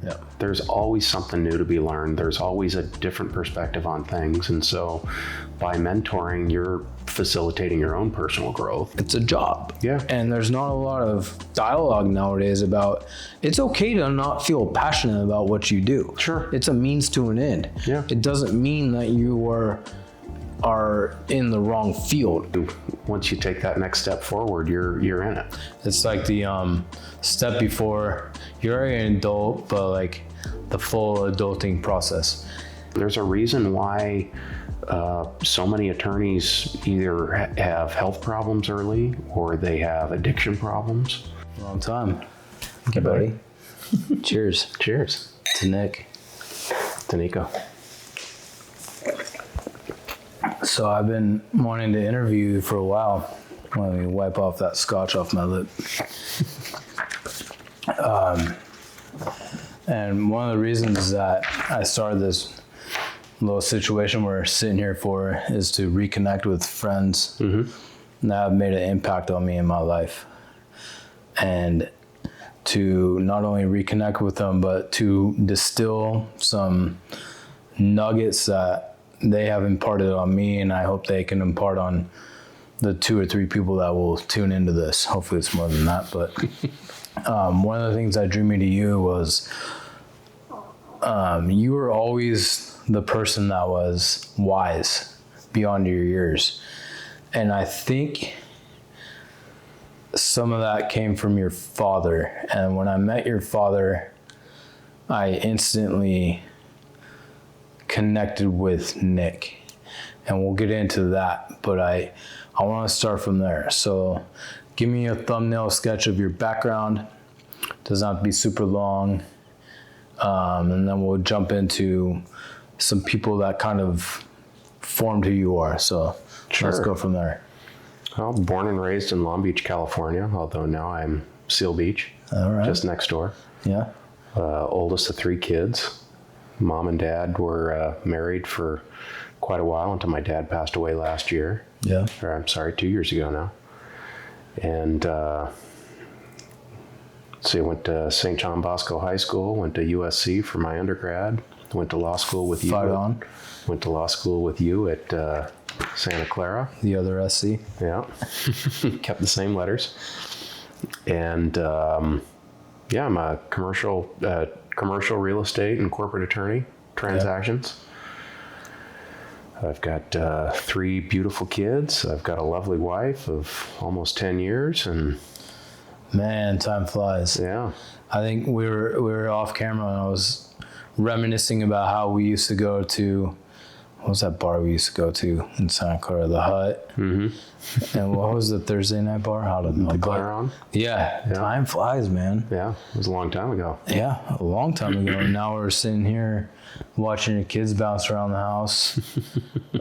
Yeah. There's always something new to be learned. There's always a different perspective on things. And so by mentoring, you're facilitating your own personal growth. It's a job. Yeah. And there's not a lot of dialogue nowadays about, it's okay to not feel passionate about what you do. Sure. It's a means to an end. Yeah. It doesn't mean that you are in the wrong field. Once you take that next step forward, you're in it. It's like the step before you're already an adult, but like the full adulting process. There's a reason why so many attorneys either have health problems early or they have addiction problems. Long time. Okay, buddy. Cheers. Cheers. To Nick. To Nico. So I've been wanting to interview you for a while. Let me wipe off that scotch off my lip. And one of the reasons that I started this little situation we're sitting here for is to reconnect with friends that have made an impact on me in my life. And to not only reconnect with them, but to distill some nuggets that they have imparted on me, and I hope they can impart on the 2 or 3 people that will tune into this. Hopefully it's more than that, but one of the things that drew me to you was you were always the person that was wise beyond your years. And I think some of that came from your father. And when I met your father, I instantly connected with Nick. And we'll get into that, but I want to start from there. So give me a thumbnail sketch of your background. Doesn't have to be super long. And then we'll jump into some people that kind of formed who you are. So Sure. Let's go from there. Well, born and raised in Long Beach, California, although now I'm Seal Beach, All right. just next door. Yeah. Oldest of 3 kids. Mom and dad were married for quite a while until my dad passed away last year. Yeah. Or I'm sorry, 2 years ago now. And so I went to St. John Bosco High School, went to USC for my undergrad, went to law school with you. Fight on. Went to law school with you at Santa Clara. The other SC. Yeah. Kept the same letters. And yeah, I'm a commercial real estate and corporate attorney, transactions. Yeah. I've got 3 beautiful kids. I've got a lovely wife of almost 10 years, and Man, time flies. yeah. I think we were off camera and I was reminiscing about how we used to go to, what was that bar we used to go to in Santa Clara? The Hut. Mm-hmm. And what was the Thursday night bar? How did The Claron? Yeah, time flies, man. Yeah, it was a long time ago. Yeah, a long time ago. And now we're sitting here watching your kids bounce around the house,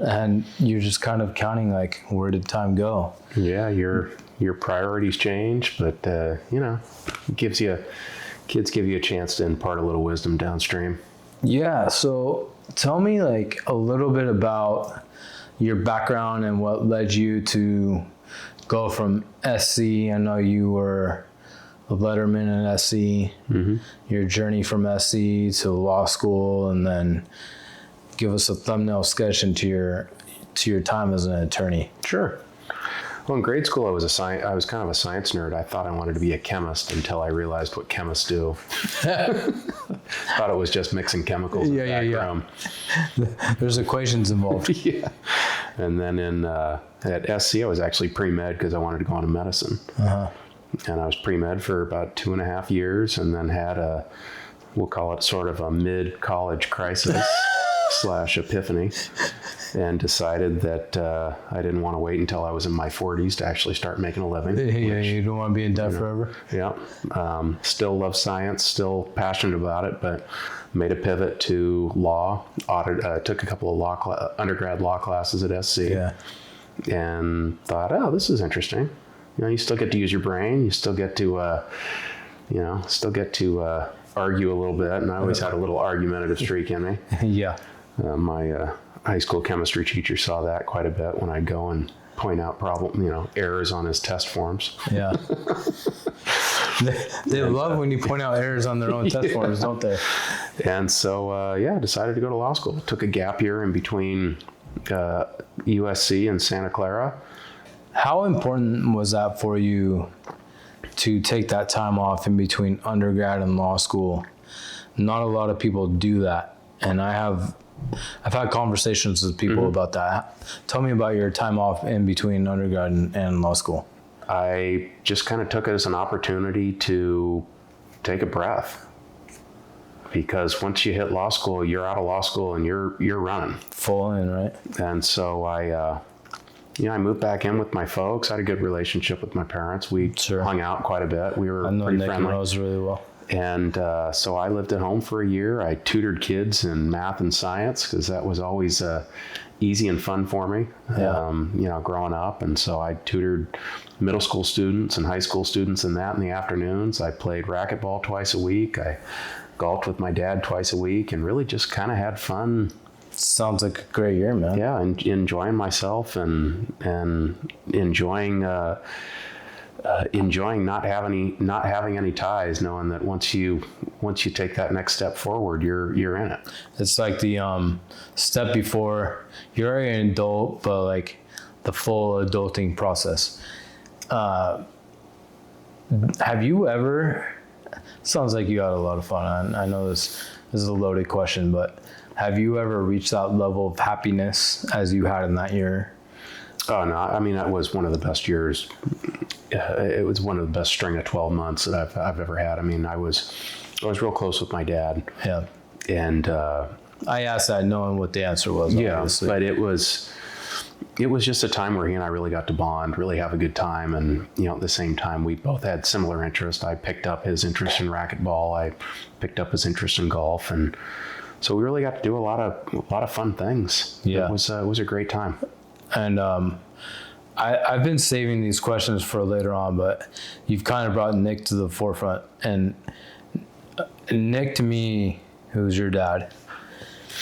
and you're just kind of counting like, where did time go? Yeah, your priorities change, but kids give you a chance to impart a little wisdom downstream. Yeah, so tell me like a little bit about your background and what led you to go from SC. I know you were a letterman in SC, your journey from SC to law school, and then give us a thumbnail sketch into your time as an attorney. Sure. Well, in grade school, I was kind of a science nerd. I thought I wanted to be a chemist until I realized what chemists do. Thought it was just mixing chemicals in the back room. There's equations involved. Yeah. And then at SC, I was actually pre-med because I wanted to go into medicine. And I was pre-med for about 2.5 years, and then had we'll call it sort of a mid-college crisis / epiphany, and decided that I didn't want to wait until I was in my 40s to actually start making a living. Yeah, you don't want to be in debt forever. Yeah. Still love science, still passionate about it, but made a pivot to law. Took a couple of undergrad law classes at SC. Yeah. And thought, oh, this is interesting. You still get to use your brain. You still get to, argue a little bit. And I always had a little argumentative streak in me. Yeah. My high school chemistry teacher saw that quite a bit when I'd go and point out errors on his test forms. Yeah. They love when you point out errors on their own test forms, don't they? And so, I decided to go to law school. Took a gap year in between USC and Santa Clara. How important was that for you to take that time off in between undergrad and law school? Not a lot of people do that. And I've had conversations with people about that. Tell me about your time off in between undergrad and law school. I just kind of took it as an opportunity to take a breath. Because once you hit law school, you're out of law school and you're running. Full in, right? And so I moved back in with my folks. I had a good relationship with my parents. We hung out quite a bit. We were pretty friendly. I know Nick Rose really well. And so I lived at home for a year. I tutored kids in math and science because that was always easy and fun for me, growing up. And so I tutored middle school students and high school students in the afternoons. I played racquetball twice a week. I golfed with my dad twice a week and really just kind of had fun. Sounds like a great year, man. Yeah, and enjoying myself and enjoying not having any ties, knowing that once you take that next step forward, you're in it. It's like the step before you're already an adult, but like the full adulting process. Have you ever? Sounds like you had a lot of fun. I know this is a loaded question, but have you ever reached that level of happiness as you had in that year? Oh, no. I mean, that was one of the best years. It was one of the best string of 12 months that I've ever had. I mean, I was real close with my dad. Yeah. And I asked that knowing what the answer was. Yeah, obviously. But it was just a time where he and I really got to bond, really have a good time. And, at the same time, we both had similar interests. I picked up his interest in racquetball. I picked up his interest in golf. And so we really got to do a lot of fun things. Yeah. It was a great time. And I've been saving these questions for later on, but you've kind of brought Nick to the forefront. And Nick, to me, who's your dad,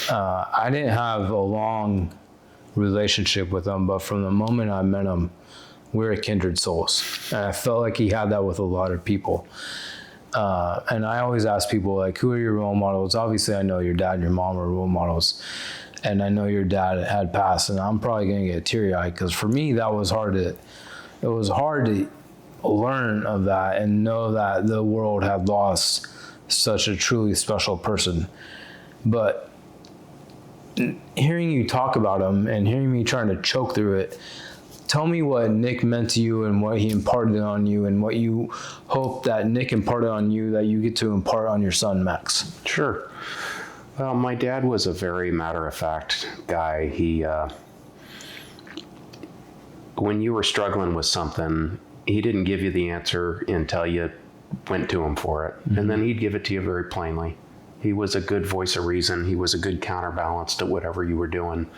I didn't have a long relationship with him, but from the moment I met him, we're kindred souls. And I felt like he had that with a lot of people. And I always ask people, like, who are your role models? Obviously, I know your dad and your mom are role models. And I know your dad had passed, and I'm probably going to get teary-eyed because for me, it was hard to learn of that and know that the world had lost such a truly special person. But hearing you talk about him and hearing me trying to choke through it, tell me what Nick meant to you and what he imparted on you and what you hope that Nick imparted on you that you get to impart on your son, Max. Sure. Well, my dad was a very matter-of-fact guy. He, when you were struggling with something, he didn't give you the answer until you went to him for it. Mm-hmm. And then he'd give it to you very plainly. He was a good voice of reason. He was a good counterbalance to whatever you were doing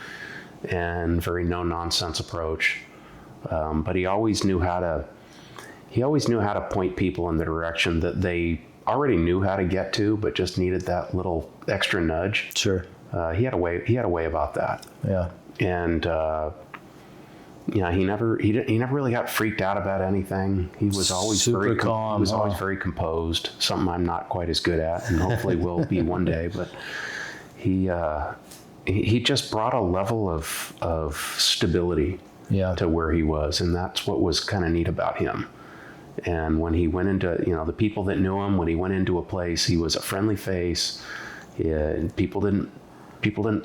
and very no-nonsense approach. But he always knew how to point people in the direction that they already knew how to get to, but just needed that little extra nudge. Sure. He had a way about that. Yeah. And he never really got freaked out about anything. He was always super calm. He was always very composed. Something I'm not quite as good at, and hopefully will be one day. But he just brought a level of stability to where he was, and that's what was kind of neat about him. And when he went into, the people that knew him, when he went into a place, he was a friendly face. And people didn't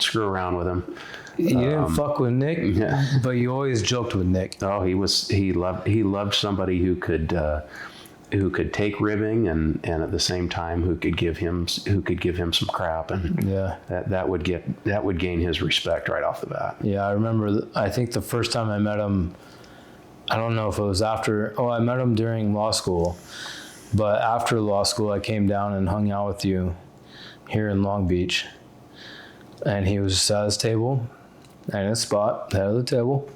screw around with him. You didn't fuck with Nick, but you always joked with Nick. Oh, he loved somebody who could take ribbing and at the same time who could give him some crap, and that would gain his respect right off the bat. Yeah, I remember. I think the first time I met him, I don't know if it was after. Oh, I met him during law school, but after law school, I came down and hung out with you here in Long Beach, and he was just at his table, at his spot, head of the table.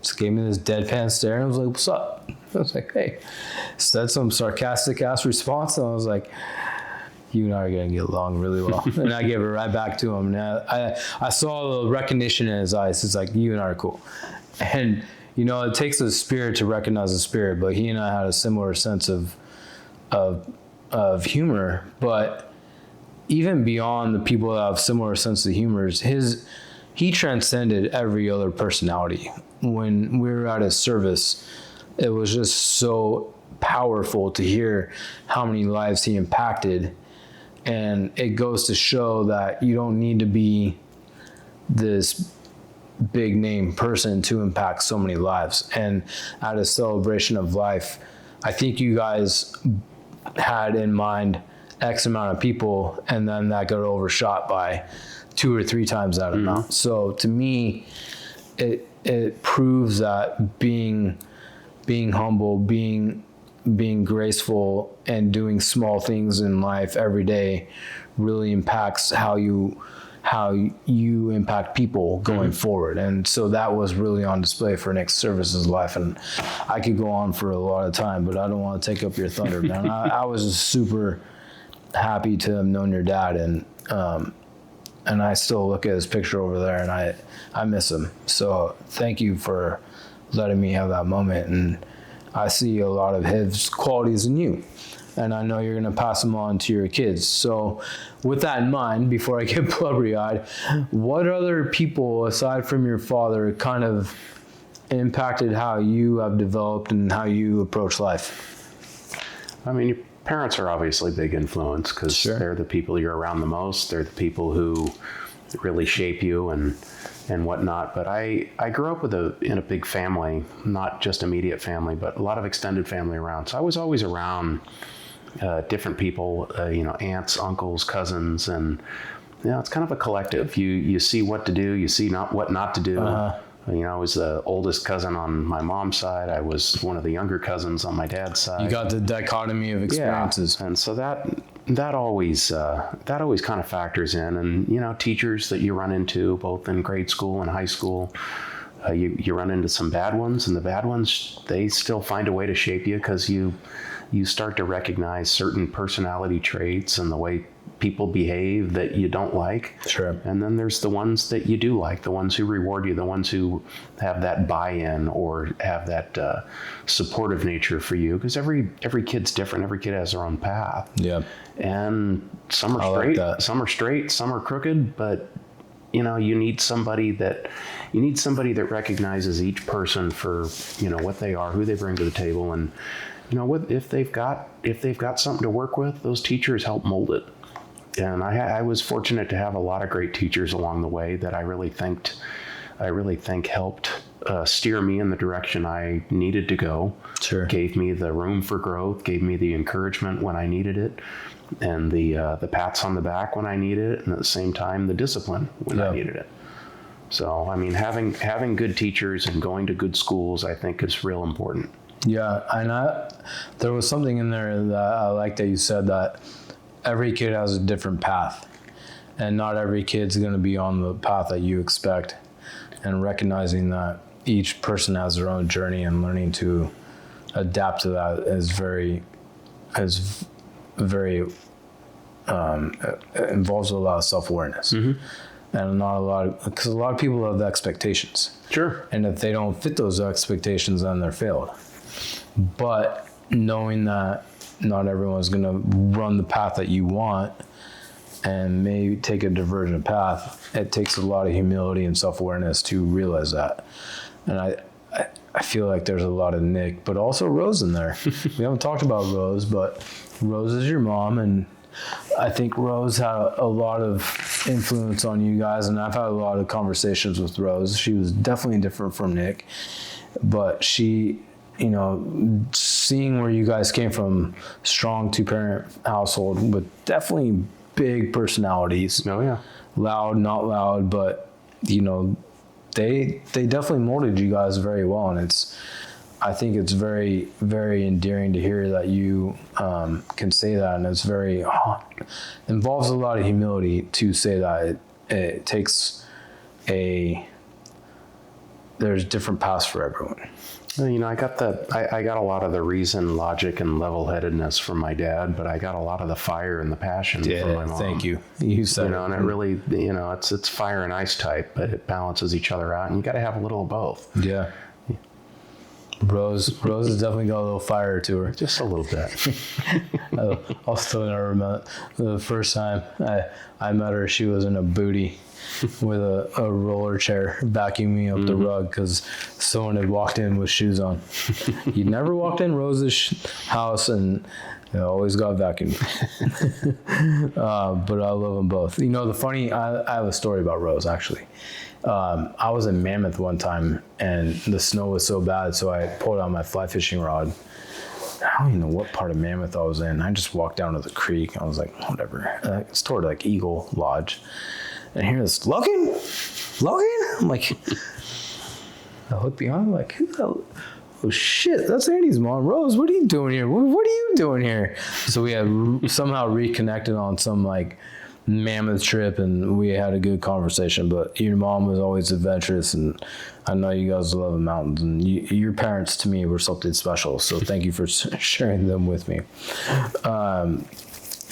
Just gave me this deadpan stare and was like, "What's up?" I was like, "Hey." Said some sarcastic ass response, and I was like, "You and I are gonna get along really well." And I gave it right back to him. And I saw the recognition in his eyes. It's like, "You and I are cool." And it takes a spirit to recognize a spirit, but he and I had a similar sense of of humor, but even beyond the people that have similar sense of humor, he transcended every other personality. When we were at his service, it was just so powerful to hear how many lives he impacted. And it goes to show that you don't need to be this big name person to impact so many lives. And at a celebration of life, I think you guys had in mind X amount of people, and then that got overshot by 2 or 3 times that amount. So to me, it proves that being humble, being graceful, and doing small things in life every day really impacts how you impact people going forward. And so that was really on display for Nick's services life. And I could go on for a lot of time, but I don't want to take up your thunder, man. I was just super happy to have known your dad, and I still look at his picture over there, and I miss him. So thank you for letting me have that moment. And I see a lot of his qualities in you, and I know you're going to pass them on to your kids. So with that in mind, before I get blubbery-eyed, what other people aside from your father kind of impacted how you have developed and how you approach life? I mean, your parents are obviously a big influence, because they're the people you're around the most. They're the people who really shape you and whatnot. But I grew up in a big family, not just immediate family, but a lot of extended family around. So I was always around different people, aunts, uncles, cousins, and it's kind of a collective. You see what to do, you see what not to do. I was the oldest cousin on my mom's side. I was one of the younger cousins on my dad's side. You got the dichotomy of experiences. Yeah. And so that always kind of factors in. And, teachers that you run into both in grade school and high school, you run into some bad ones, and the bad ones, they still find a way to shape you, because you start to recognize certain personality traits and the way people behave that you don't like. Sure. And then there's the ones that you do like, the ones who reward you, the ones who have that buy-in or have that supportive nature for you, because every kid's different. Every kid has their own path. Yeah. And some are straight, some are crooked, but you need somebody that recognizes each person for what they are, who they bring to the table, and if they've got something to work with, those teachers help mold it. And I was fortunate to have a lot of great teachers along the way that I really think helped steer me in the direction I needed to go. Sure. Gave me the room for growth, gave me the encouragement when I needed it, and the pats on the back when I needed it, and at the same time the discipline when I needed it. So I mean, having good teachers and going to good schools, I think, is real important. Yeah, and there was something in there that I like that you said, that every kid has a different path, and not every kid's going to be on the path that you expect, and recognizing that each person has their own journey and learning to adapt to that is very it involves a lot of self-awareness. And because a lot of people have expectations. Sure. And if they don't fit those expectations, then they're failed. But knowing that not everyone's going to run the path that you want and maybe take a divergent path, it takes a lot of humility and self-awareness to realize that. And I feel like there's a lot of Nick, but also Rose in there. We haven't talked about Rose, but Rose is your mom, and I think Rose had a lot of influence on you guys, and I've had a lot of conversations with Rose. She was definitely different from Nick, but she, seeing where you guys came from, strong 2-parent household with definitely big personalities. Oh yeah. Loud, not loud, but they definitely molded you guys very well, and I think it's very, very endearing to hear that you can say that, and it's involves a lot of humility to say that. It takes there's different paths for everyone. I got a lot of the reason, logic, and level-headedness from my dad, but I got a lot of the fire and the passion from my mom. Thank you. You said it. And it really, it's fire and ice type, but it balances each other out, and you got to have a little of both. Yeah. Rose has definitely got a little fire to her. Just a little bit. I'll still never remember the first time I met her. She was in a booty with a roller chair vacuuming up the rug because someone had walked in with shoes on. You never walked in Rose's house and always got vacuumed. But I love them both. I have a story about Rose actually. I was in Mammoth one time and the snow was so bad, so I pulled out my fly fishing rod. I don't even know what part of Mammoth I was in. I just walked down to the creek. I was like, whatever. It's toward like Eagle Lodge. And here this, Logan? I'm like, I look behind, I'm like, who the hell? Oh shit, that's Andy's mom. Rose, what are you doing here? What are you doing here? So we had somehow reconnected on some like Mammoth trip, and we had a good conversation. But your mom was always adventurous, and I know you guys love the mountains, and your parents to me were something special. So thank you for sharing them with me.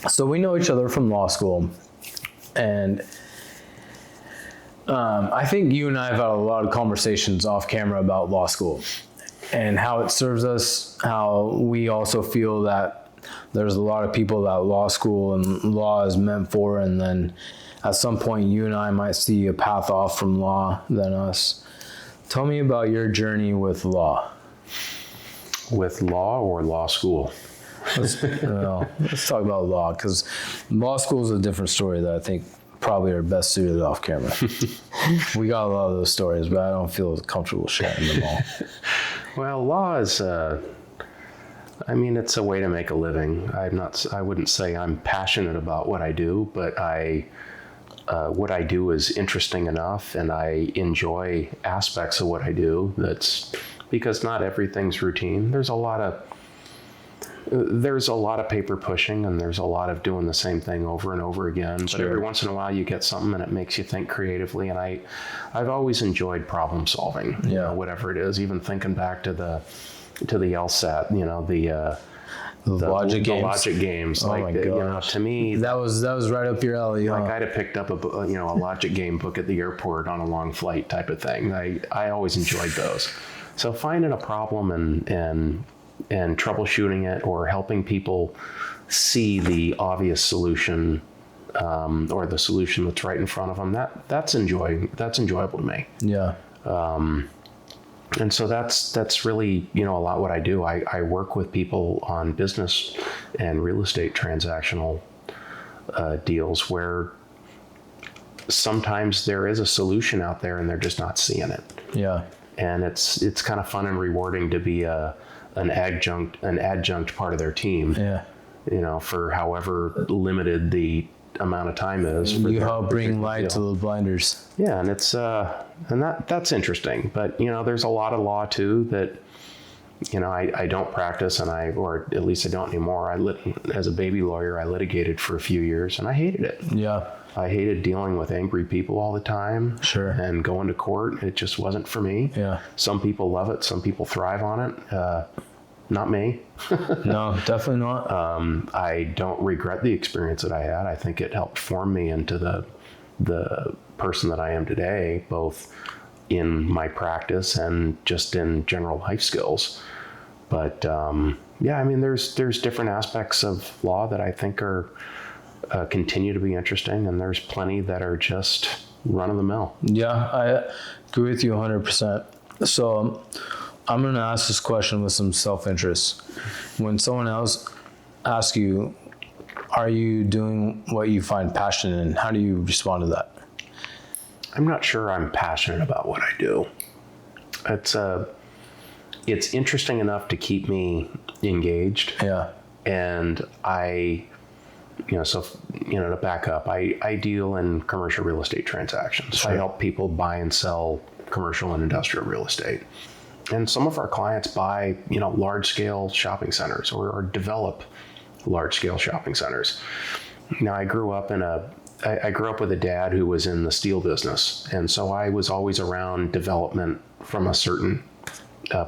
So we know each other from law school, and I think you and I have had a lot of conversations off camera about law school and how it serves us, how we also feel that there's a lot of people that law school and law is meant for, and then at some point you and I might see a path off from law than us. Tell me about your journey with law. With law or law school? Let's talk about law, because law school is a different story that I think probably are best suited off camera. We got a lot of those stories, but I don't feel comfortable sharing them all. Well, law is, it's a way to make a living. I wouldn't say I'm passionate about what I do, but what I do is interesting enough, and I enjoy aspects of what I do. That's because not everything's routine. There's a lot of paper pushing, and there's a lot of doing the same thing over and over again. Sure. But every once in a while you get something and it makes you think creatively. And I've always enjoyed problem solving, whatever it is, even thinking back to the LSAT, the logic games. Oh like, my gosh. To me, that was right up your alley. Like I'd have picked up a logic game book at the airport on a long flight type of thing. I always enjoyed those. So finding a problem and troubleshooting it, or helping people see the obvious solution, or the solution that's right in front of them, that's enjoyable to me. Yeah. And so that's really, a lot what I do. I work with people on business and real estate transactional deals where sometimes there is a solution out there and they're just not seeing it. Yeah. And it's kind of fun and rewarding to be an adjunct part of their team. Yeah. For however limited the amount of time is. You help bring light to the blinders. Yeah, and it's that's interesting. But there's a lot of law too that I don't practice, or at least I don't anymore. As a baby lawyer, I litigated for a few years, and I hated it. Yeah. I hated dealing with angry people all the time. Sure. And going to court, it just wasn't for me. Yeah. Some people love it. Some people thrive on it. Not me. No, definitely not. I don't regret the experience that I had. I think it helped form me into the person that I am today, both in my practice and just in general life skills. But there's different aspects of law that I think are continue to be interesting, and there's plenty that are just run of the mill. Yeah, I agree with you 100%. So I'm going to ask this question with some self-interest. When someone else asks you, are you doing what you find passionate in, how do you respond to that? I'm not sure I'm passionate about what I do. It's interesting enough to keep me engaged. Yeah. And to back up, I deal in commercial real estate transactions. Sure. I help people buy and sell commercial and industrial real estate. And some of our clients buy, large-scale shopping centers or develop large-scale shopping centers. Now, I grew up with a dad who was in the steel business, and so I was always around development from a certain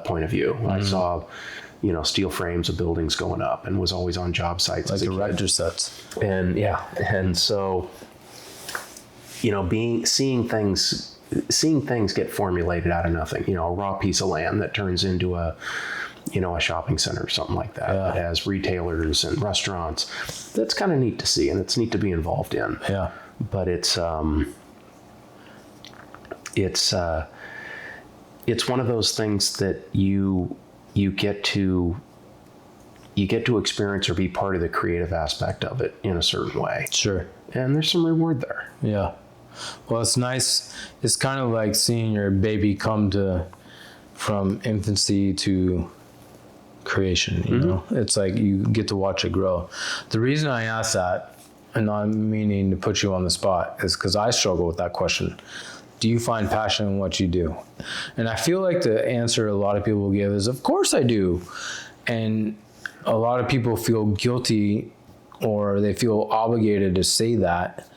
point of view. Mm-hmm. I saw, steel frames of buildings going up, and was always on job sites. Like erector sets. And so, seeing things seeing things get formulated out of nothing, a raw piece of land that turns into a shopping center or something like that, that has retailers and restaurants. That's kind of neat to see, and it's neat to be involved in. Yeah. But it's one of those things that you get to experience or be part of the creative aspect of it in a certain way. Sure. And there's some reward there. Yeah. Well, it's nice. It's kind of like seeing your baby come from infancy to creation, you know? It's like you get to watch it grow. The reason I ask that, and I'm meaning to put you on the spot, is because I struggle with that question. Do you find passion in what you do? And I feel like the answer a lot of people give is, of course I do. And a lot of people feel guilty or they feel obligated to say that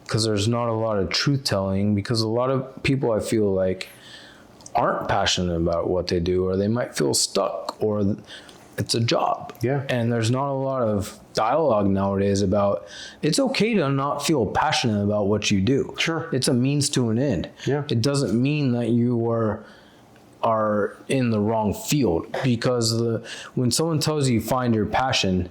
because there's not a lot of truth telling, because a lot of people I feel like aren't passionate about what they do, or they might feel stuck, or it's a job. Yeah. And there's not a lot of dialogue nowadays about it's okay to not feel passionate about what you do. Sure. It's a means to an end. Yeah. It doesn't mean that you are in the wrong field, because when someone tells you find your passion,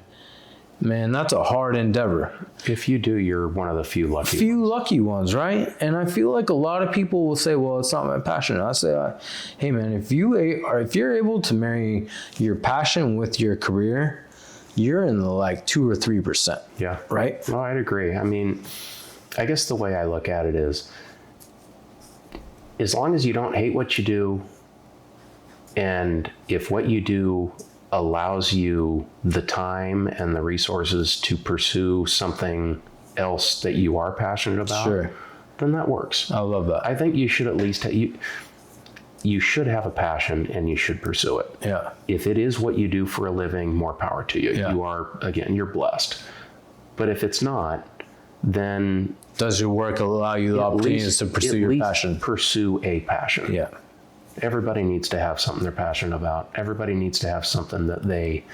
man, that's a hard endeavor. If you do, you're one of the few lucky ones, right? And I feel like a lot of people will say, well, it's not my passion. I say, hey man, if you're able to marry your passion with your career, you're in the like 2 or 3%. Yeah. Right? No, I'd agree. I mean, I guess the way I look at it is, as long as you don't hate what you do, and if what you do allows you the time and the resources to pursue something else that you are passionate about, sure, then that works. I love that. I think you should at least you should have a passion and you should pursue it. Yeah. If it is what you do for a living, more power to you. Yeah. You are, again, you're blessed. But if it's not, then does your work allow you the opportunities to pursue your passion? Pursue a passion. Yeah. Everybody needs to have something they're passionate about. Everybody needs to have something that they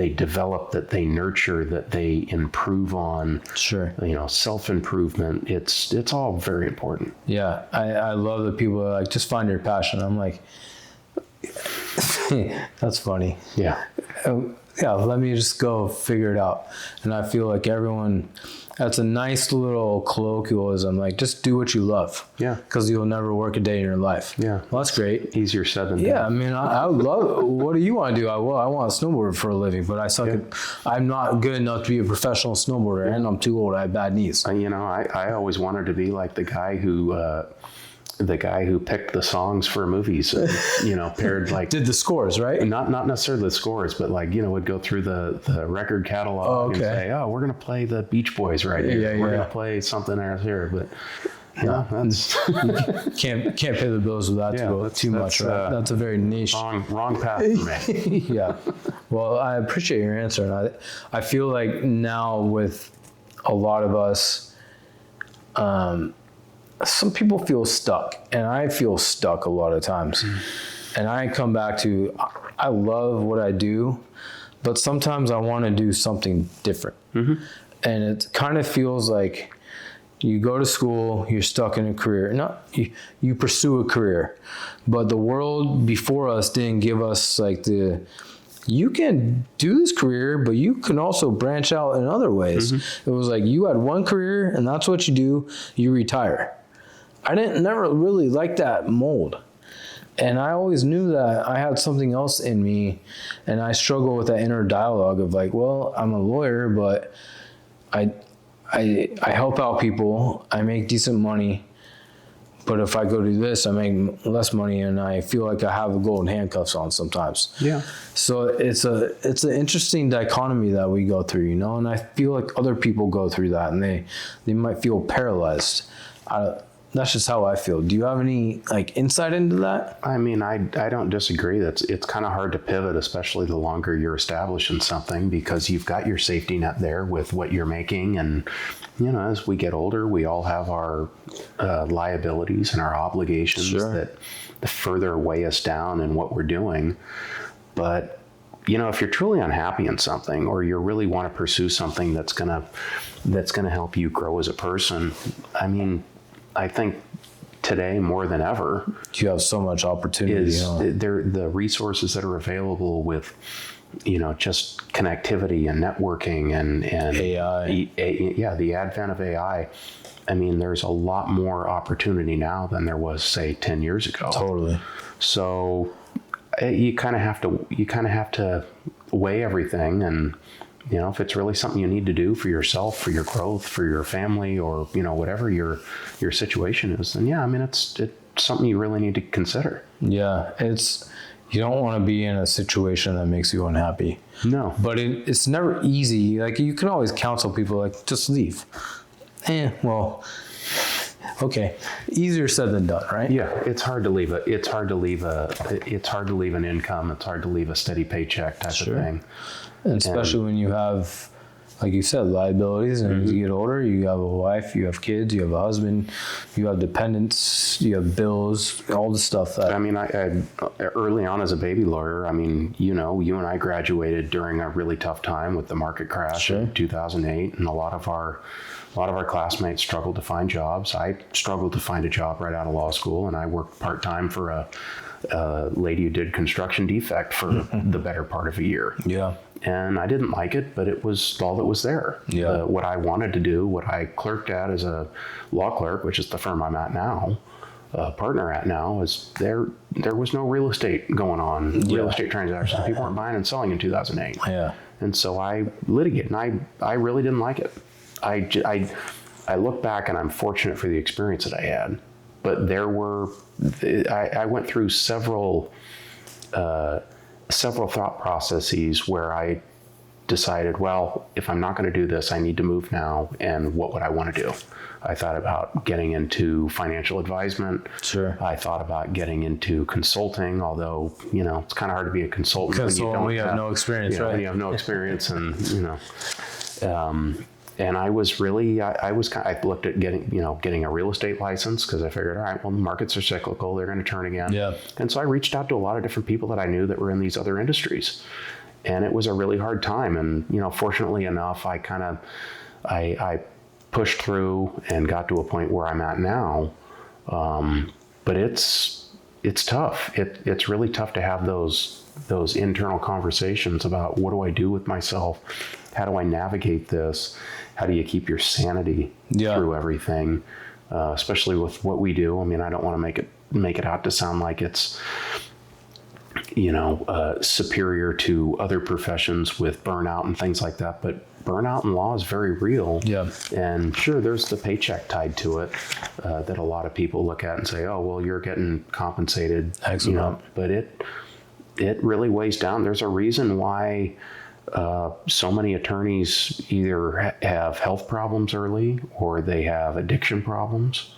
develop, that they nurture, that they improve on. Sure. Self-improvement. It's all very important. Yeah. I love the people that are like, just find your passion. I'm like, that's funny. Yeah. Yeah, let me just go figure it out. And I feel like that's a nice little colloquialism, like just do what you love. Yeah. Because you'll never work a day in your life. Yeah. Well, that's great. Easier said than done. Yeah, I mean, I would love, what do you want to do? I want to snowboard for a living, but I suck at, I'm not good enough to be a professional snowboarder, and I'm too old, I have bad knees. I always wanted to be like the guy who picked the songs for movies and, paired like did the scores, right? Not necessarily the scores, but would go through the record catalog and say, oh, we're going to play the Beach Boys right here. We're going to play something else here. But that's can't pay the bills with that too much, right? That's a very niche. Wrong path for me. Yeah. Well, I appreciate your answer. And I feel like now with a lot of us, some people feel stuck, and I feel stuck a lot of times. And I come back to, I love what I do, but sometimes I want to do something different. And it kind of feels like you go to school, you're stuck in a career. You pursue a career, but the world before us didn't give us like you can do this career, but you can also branch out in other ways. It was like you had one career and that's what you do, you retire. I never really like that mold. And I always knew that I had something else in me, and I struggle with that inner dialogue of like, well, I'm a lawyer, but I help out people, I make decent money, but if I go do this, I make less money, and I feel like I have the golden handcuffs on sometimes. Yeah. So it's an interesting dichotomy that we go through, and I feel like other people go through that, and they might feel paralyzed. That's just how I feel. Do you have any insight into that? I mean, I don't disagree. It's kind of hard to pivot, especially the longer you're established in something, because you've got your safety net there with what you're making. And, as we get older, we all have our liabilities and our obligations that further weigh us down in what we're doing. But, if you're truly unhappy in something, or you really want to pursue something that's gonna help you grow as a person, I mean, I think today more than ever. You have so much opportunity. The resources that are available with, just connectivity and networking and AI. The advent of AI. I mean, there's a lot more opportunity now than there was, say, 10 years ago. Totally. So you kind of have to weigh everything, and if it's really something you need to do for yourself, for your growth, for your family, or whatever your situation is, then it's something you really need to consider. Yeah, you don't want to be in a situation that makes you unhappy. No. But it's never easy. Like, you can always counsel people, like, just leave. Well, okay. Easier said than done, right? Yeah, it's hard to leave an income. It's hard to leave a steady paycheck type of thing. And especially when you have, like you said, liabilities, and as you get older, you have a wife, you have kids, you have a husband, you have dependents, you have bills, all the stuff that. I mean, I early on as a baby lawyer, I mean, you and I graduated during a really tough time with the market crash in 2008, and a lot of our classmates struggled to find jobs. I struggled to find a job right out of law school, and I worked part-time for a lady who did construction defect for the better part of a year. Yeah. And I didn't like it, but it was all that was there. Yeah. What I wanted to do, what I clerked at as a law clerk, which is the firm I'm at now, partner at now, is there was no real estate going on, real estate transactions. People weren't buying and selling in 2008. Yeah. And so I litigated, and I really didn't like it. I look back, and I'm fortunate for the experience that I had, but I went through several thought processes where I decided, well, if I'm not going to do this, I need to move now. And what would I want to do? I thought about getting into financial advisement. Sure. I thought about getting into consulting, although, it's kind of hard to be a consultant when you have no experience, right? When you have no experience, and, and I was really, I looked at getting a real estate license, because I figured, all right, well, the markets are cyclical. They're going to turn again. Yeah. And so I reached out to a lot of different people that I knew that were in these other industries. And it was a really hard time. And, fortunately enough, I pushed through and got to a point where I'm at now. But it's tough. It's really tough to have those internal conversations about, what do I do with myself? How do I navigate this? How do you keep your sanity through everything? Especially with what we do. I mean, I don't want to make it out to sound like it's, superior to other professions with burnout and things like that. But burnout in law is very real. Yeah. And sure, there's the paycheck tied to it that a lot of people look at and say, oh, well, you're getting compensated. Excellent. But it really weighs down. There's a reason why so many attorneys either have health problems early, or they have addiction problems.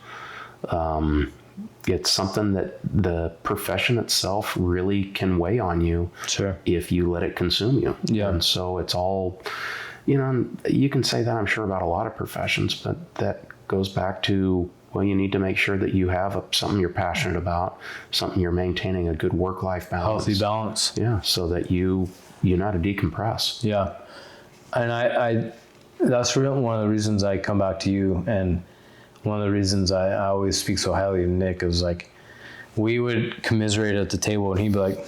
It's something that the profession itself really can weigh on you. Sure. If you let it consume you. Yeah. And so it's all, you can say that, I'm sure, about a lot of professions, but that goes back to, well, you need to make sure that you have something you're passionate about, something you're maintaining a good work-life balance. Healthy balance. Yeah. So that you know how to decompress. Yeah. And I that's really one of the reasons I come back to you, and one of the reasons I always speak so highly of Nick is, like, we would commiserate at the table, and he'd be like,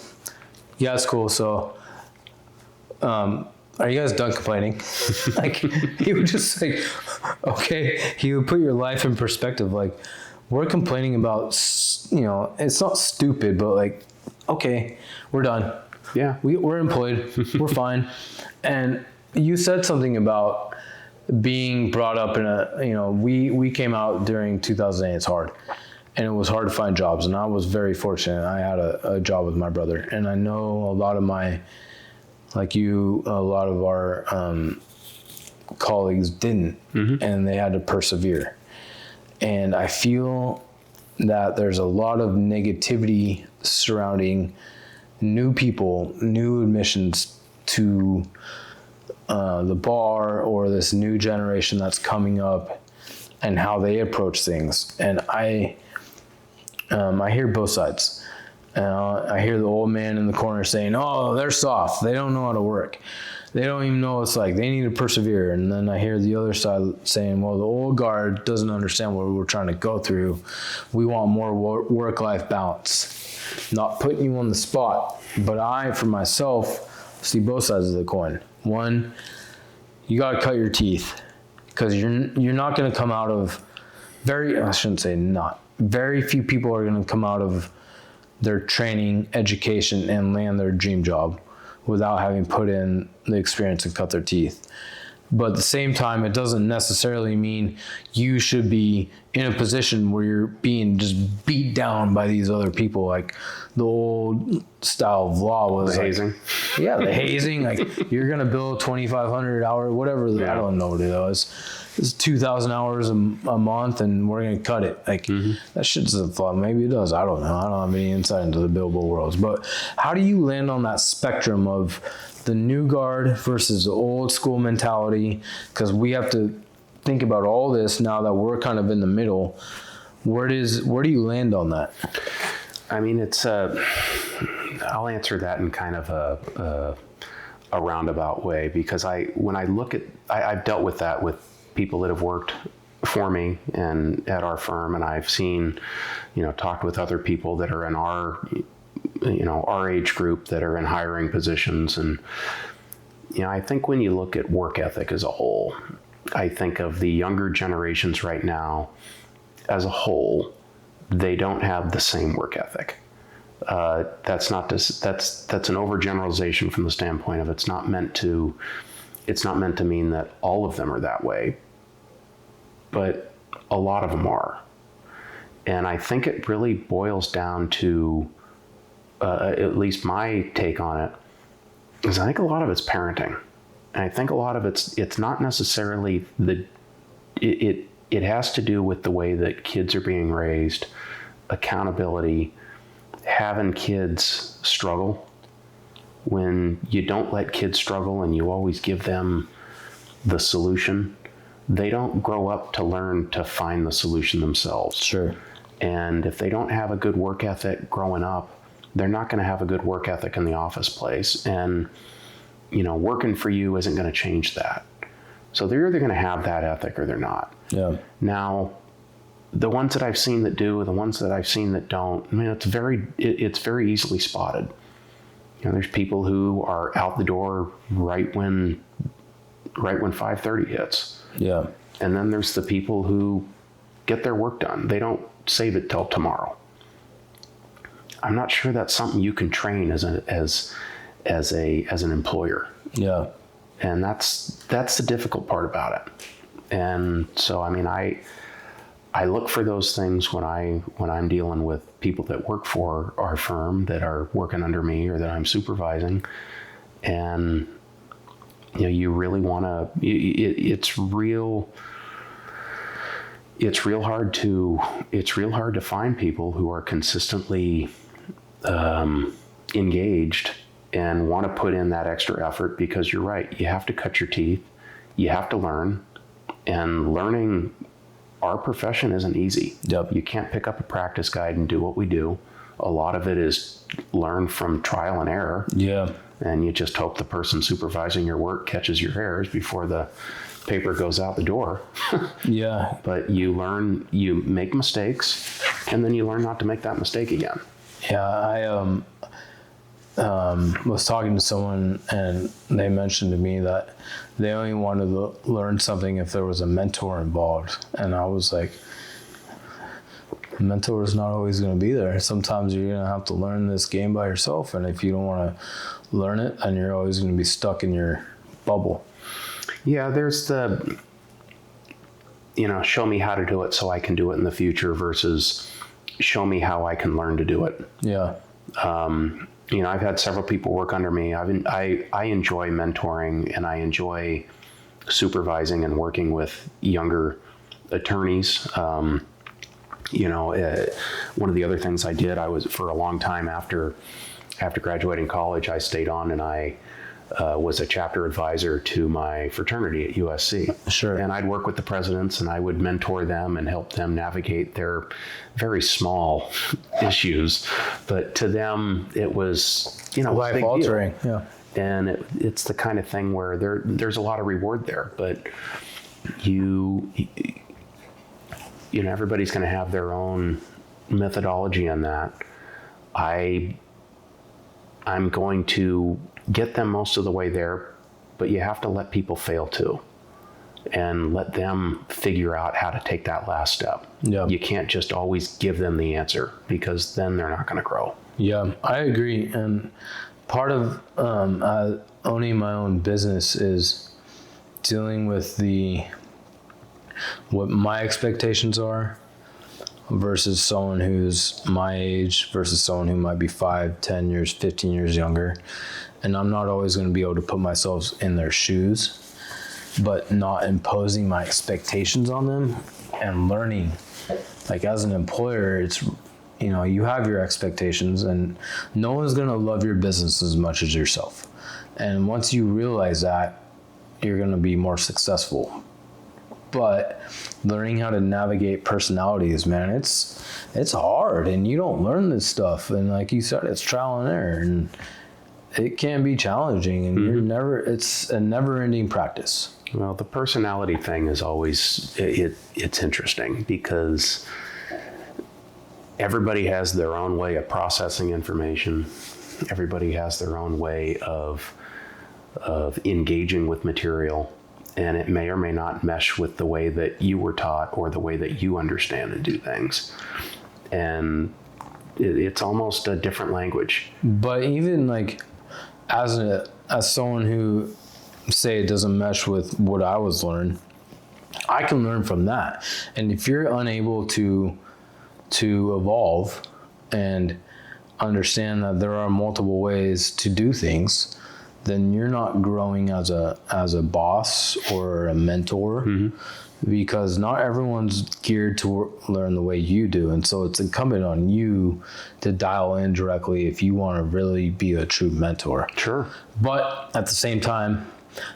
yeah, it's cool. So, are you guys done complaining? Like, he would just say, okay. He would put your life in perspective. Like, we're complaining about, it's not stupid, but, like, okay, we're done. Yeah. We're employed. We're fine. And you said something about being brought up in we came out during 2008. It's hard, and it was hard to find jobs, and I was very fortunate. I had a job with my brother, and I know a lot of a lot of our colleagues didn't, and they had to persevere. And I feel that there's a lot of negativity surrounding new people, new admissions to the bar, or this new generation that's coming up, and how they approach things. And I hear both sides. I hear the old man in the corner saying, oh, they're soft. They don't know how to work. they don't even know it's like they need to persevere. And then I hear the other side saying, well, the old guard doesn't understand what we're trying to go through. We want more work-life balance. Not putting you on the spot, but I, for myself, see both sides of the coin. One, you got to cut your teeth, because you're not going to come out of very few people are going to come out of their training, education, and land their dream job without having put in the experience and cut their teeth. But at the same time, it doesn't necessarily mean you should be in a position where you're being just beat down by these other people. Like the old style of law was the hazing. Yeah, the hazing. Like you're going to bill 2,500 hours, whatever. I don't know what it was. It's 2,000 hours a month, and we're going to cut it. Like that shit doesn't fly. Maybe it does. I don't know. I don't have any insight into the billable worlds. But how do you land on that spectrum of the new guard versus the old school mentality? Because we have to think about all this now that we're kind of in the middle. Where do you land on that? I mean, I'll answer that in kind of a roundabout way, because when I look at, I've dealt with that with people that have worked for me and at our firm, and I've seen, talked with other people that are in our age group that are in hiring positions. And, I think when you look at work ethic as a whole, I think of the younger generations right now as a whole, they don't have the same work ethic. That's an overgeneralization from the standpoint of it's not meant to mean that all of them are that way, but a lot of them are. And I think it really boils down to, at least my take on it, is I think a lot of it's parenting. And I think a lot of it's not necessarily it has to do with the way that kids are being raised, accountability, having kids struggle. When you don't let kids struggle and you always give them the solution, they don't grow up to learn to find the solution themselves. Sure. And if they don't have a good work ethic growing up, they're not going to have a good work ethic in the office place. And, working for you isn't going to change that. So they're either going to have that ethic or they're not. Yeah. Now, the ones that I've seen that do, the ones that I've seen that don't, I mean, it's very easily spotted. There's people who are out the door right when 5:30 hits. Yeah. And then there's the people who get their work done. They don't save it till tomorrow. I'm not sure that's something you can train as an employer. Yeah. And that's the difficult part about it. And so, I mean, I look for those things when I'm dealing with people that work for our firm that are working under me or that I'm supervising. And, you really want to, it's real hard to find people who are consistently engaged and want to put in that extra effort, because you're right. You have to cut your teeth. You have to learn, and learning our profession isn't easy. Yep. You can't pick up a practice guide and do what we do. A lot of it is learn from trial and error. Yeah. And you just hope the person supervising your work catches your errors before the paper goes out the door. Yeah. But you learn, you make mistakes, and then you learn not to make that mistake again. Yeah, I was talking to someone, and they mentioned to me that they only wanted to learn something if there was a mentor involved. And I was like, a mentor is not always going to be there. Sometimes you're going to have to learn this game by yourself. And if you don't want to learn it, then you're always going to be stuck in your bubble. Yeah, there's the, show me how to do it so I can do it in the future versus show me how I can learn to do it. Yeah. I've had several people work under me. I enjoy mentoring, and I enjoy supervising and working with younger attorneys. One of the other things I did, I was for a long time after graduating college, I stayed on and I was a chapter advisor to my fraternity at USC. Sure. And I'd work with the presidents, and I would mentor them and help them navigate their very small issues. But to them, it was, life altering. Yeah. And it's the kind of thing where there's a lot of reward there, but everybody's going to have their own methodology on that. I'm going to get them most of the way there, but you have to let people fail too, and let them figure out how to take that last step. Yeah. You can't just always give them the answer, because then they're not going to grow. Yeah, I agree. And part of owning my own business is dealing with what my expectations are versus someone who's my age versus someone who might be 5, 10 years, 15 years younger. And I'm not always going to be able to put myself in their shoes, but not imposing my expectations on them and learning. Like, as an employer, it's, you have your expectations, and no one's going to love your business as much as yourself. And once you realize that, you're going to be more successful. But learning how to navigate personalities, man, it's hard, and you don't learn this stuff. And like you said, it's trial and error, and it can be challenging, and it's a never-ending practice. Well, the personality thing is always, it's interesting, because everybody has their own way of processing information. Everybody has their own way of engaging with material, and it may or may not mesh with the way that you were taught or the way that you understand and do things. And it's almost a different language. But even like as someone who, say, it doesn't mesh with what I was learned, I can learn from that. And if you're unable to evolve and understand that there are multiple ways to do things, then you're not growing as a boss or a mentor, because not everyone's geared to learn the way you do. And so it's incumbent on you to dial in directly if you want to really be a true mentor. Sure. But at the same time,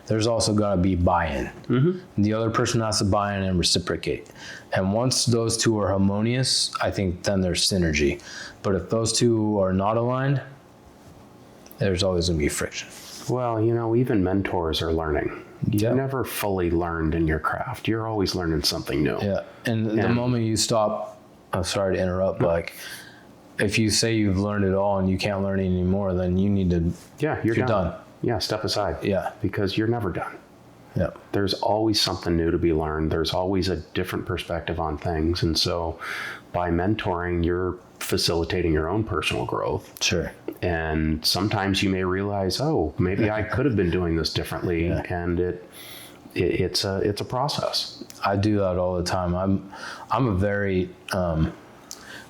there's also got to be buy-in. The other person has to buy in and reciprocate. And once those two are harmonious, I think then there's synergy. But if those two are not aligned, there's always going to be friction. Well, even mentors are learning. You never fully learned in your craft. You're always learning something new. Yeah. And the moment you stop, I'm sorry to interrupt, but like, if you say you've learned it all and you can't learn anymore, then you need to, you're done. Yeah, step aside. Yeah. Because you're never done. Yeah. There's always something new to be learned. There's always a different perspective on things. And so by mentoring, you're facilitating your own personal growth. Sure. And sometimes you may realize, maybe I could have been doing this differently. Yeah. And it's a process. I do that all the time. I'm a very,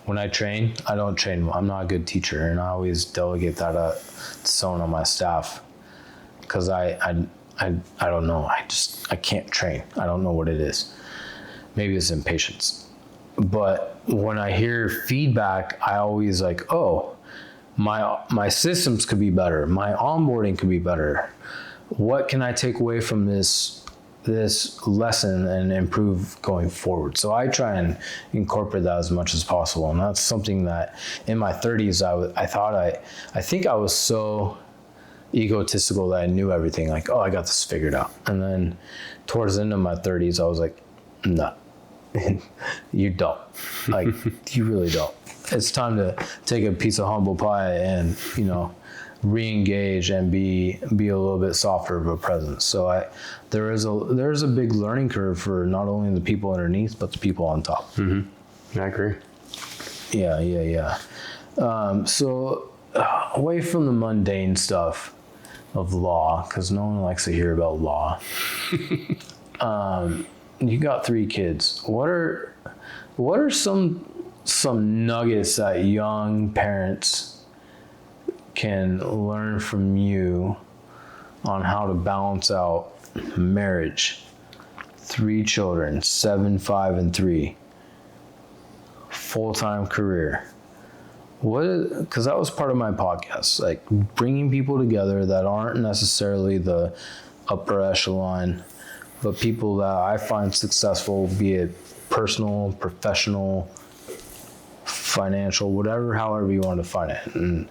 when I train, I don't train. I'm not a good teacher, and I always delegate that to someone on my staff, because I don't know. I can't train. I don't know what it is. Maybe it's impatience. But when I hear feedback, I always like, my systems could be better. My onboarding could be better. What can I take away from this lesson and improve going forward? So I try and incorporate that as much as possible. And that's something that in my 30s, I think I was so egotistical that I knew everything. Like, I got this figured out. And then towards the end of my 30s, I was like, no, you don't. Like, you really don't. It's time to take a piece of humble pie and, re-engage and be a little bit softer of a presence. So there's a big learning curve for not only the people underneath, but the people on top. I agree. Yeah. So away from the mundane stuff of law, because no one likes to hear about law. You got 3 kids. What are some nuggets that young parents can learn from you on how to balance out marriage, 3 children, 7, 5, and 3, full-time career? Because that was part of my podcast, like bringing people together that aren't necessarily the upper echelon, but people that I find successful, be it personal, professional, financial, however you want to define it. And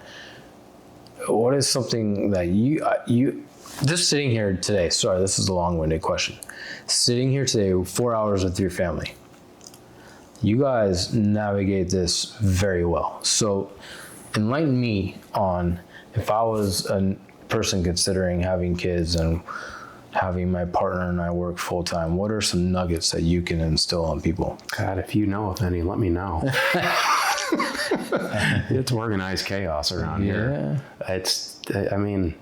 what is something that you just sitting here today, sorry, this is a long-winded question. Sitting here today, 4 hours with your family, you guys navigate this very well. So enlighten me on, if I was a person considering having kids and having my partner and I work full time, what are some nuggets that you can instill on people? God, if you know of any, let me know. It's organized chaos around here. I mean,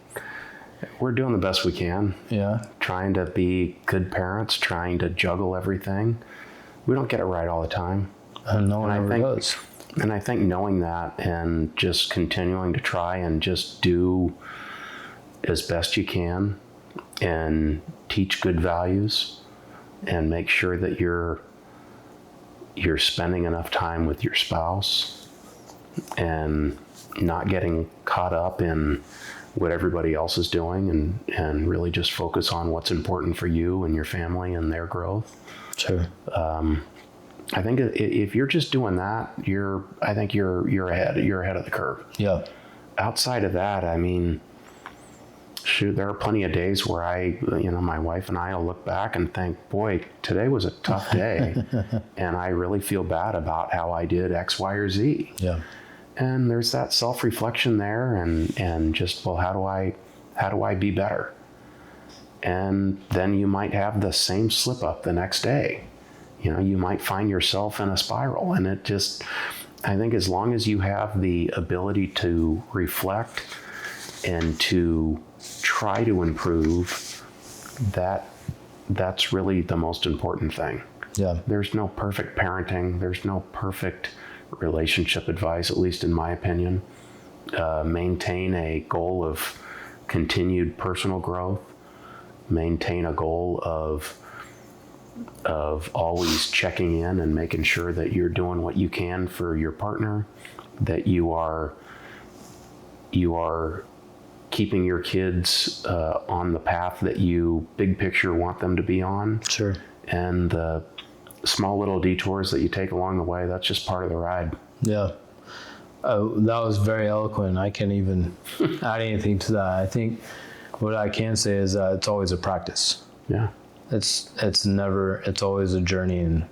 we're doing the best we can. Yeah. Trying to be good parents, trying to juggle everything. We don't get it right all the time. No one ever does. And I think knowing that and just continuing to try and just do as best you can and teach good values and make sure that you're spending enough time with your spouse and not getting caught up in what everybody else is doing and really just focus on what's important for you and your family and their growth. Sure. I think if you're just doing that, you're ahead of the curve. Yeah. Outside of that, I mean, shoot, there are plenty of days where my wife and I will look back and think, boy, today was a tough day. And I really feel bad about how I did X, Y, or Z. Yeah. And there's that self-reflection there and just, well, how do I be better? And then you might have the same slip up the next day. You might find yourself in a spiral, and I think as long as you have the ability to reflect and to try to improve, that's really the most important thing. Yeah. There's no perfect parenting. There's no perfect relationship advice, at least in my opinion. Maintain a goal of continued personal growth. Maintain a goal of always checking in and making sure that you're doing what you can for your partner, that you are keeping your kids on the path that you big picture want them to be on. Sure. And the small little detours that you take along the way, that's just part of the ride. Yeah. That was very eloquent. I can't even add anything to that. I think what I can say is that it's always a practice. Yeah. It's always a journey, and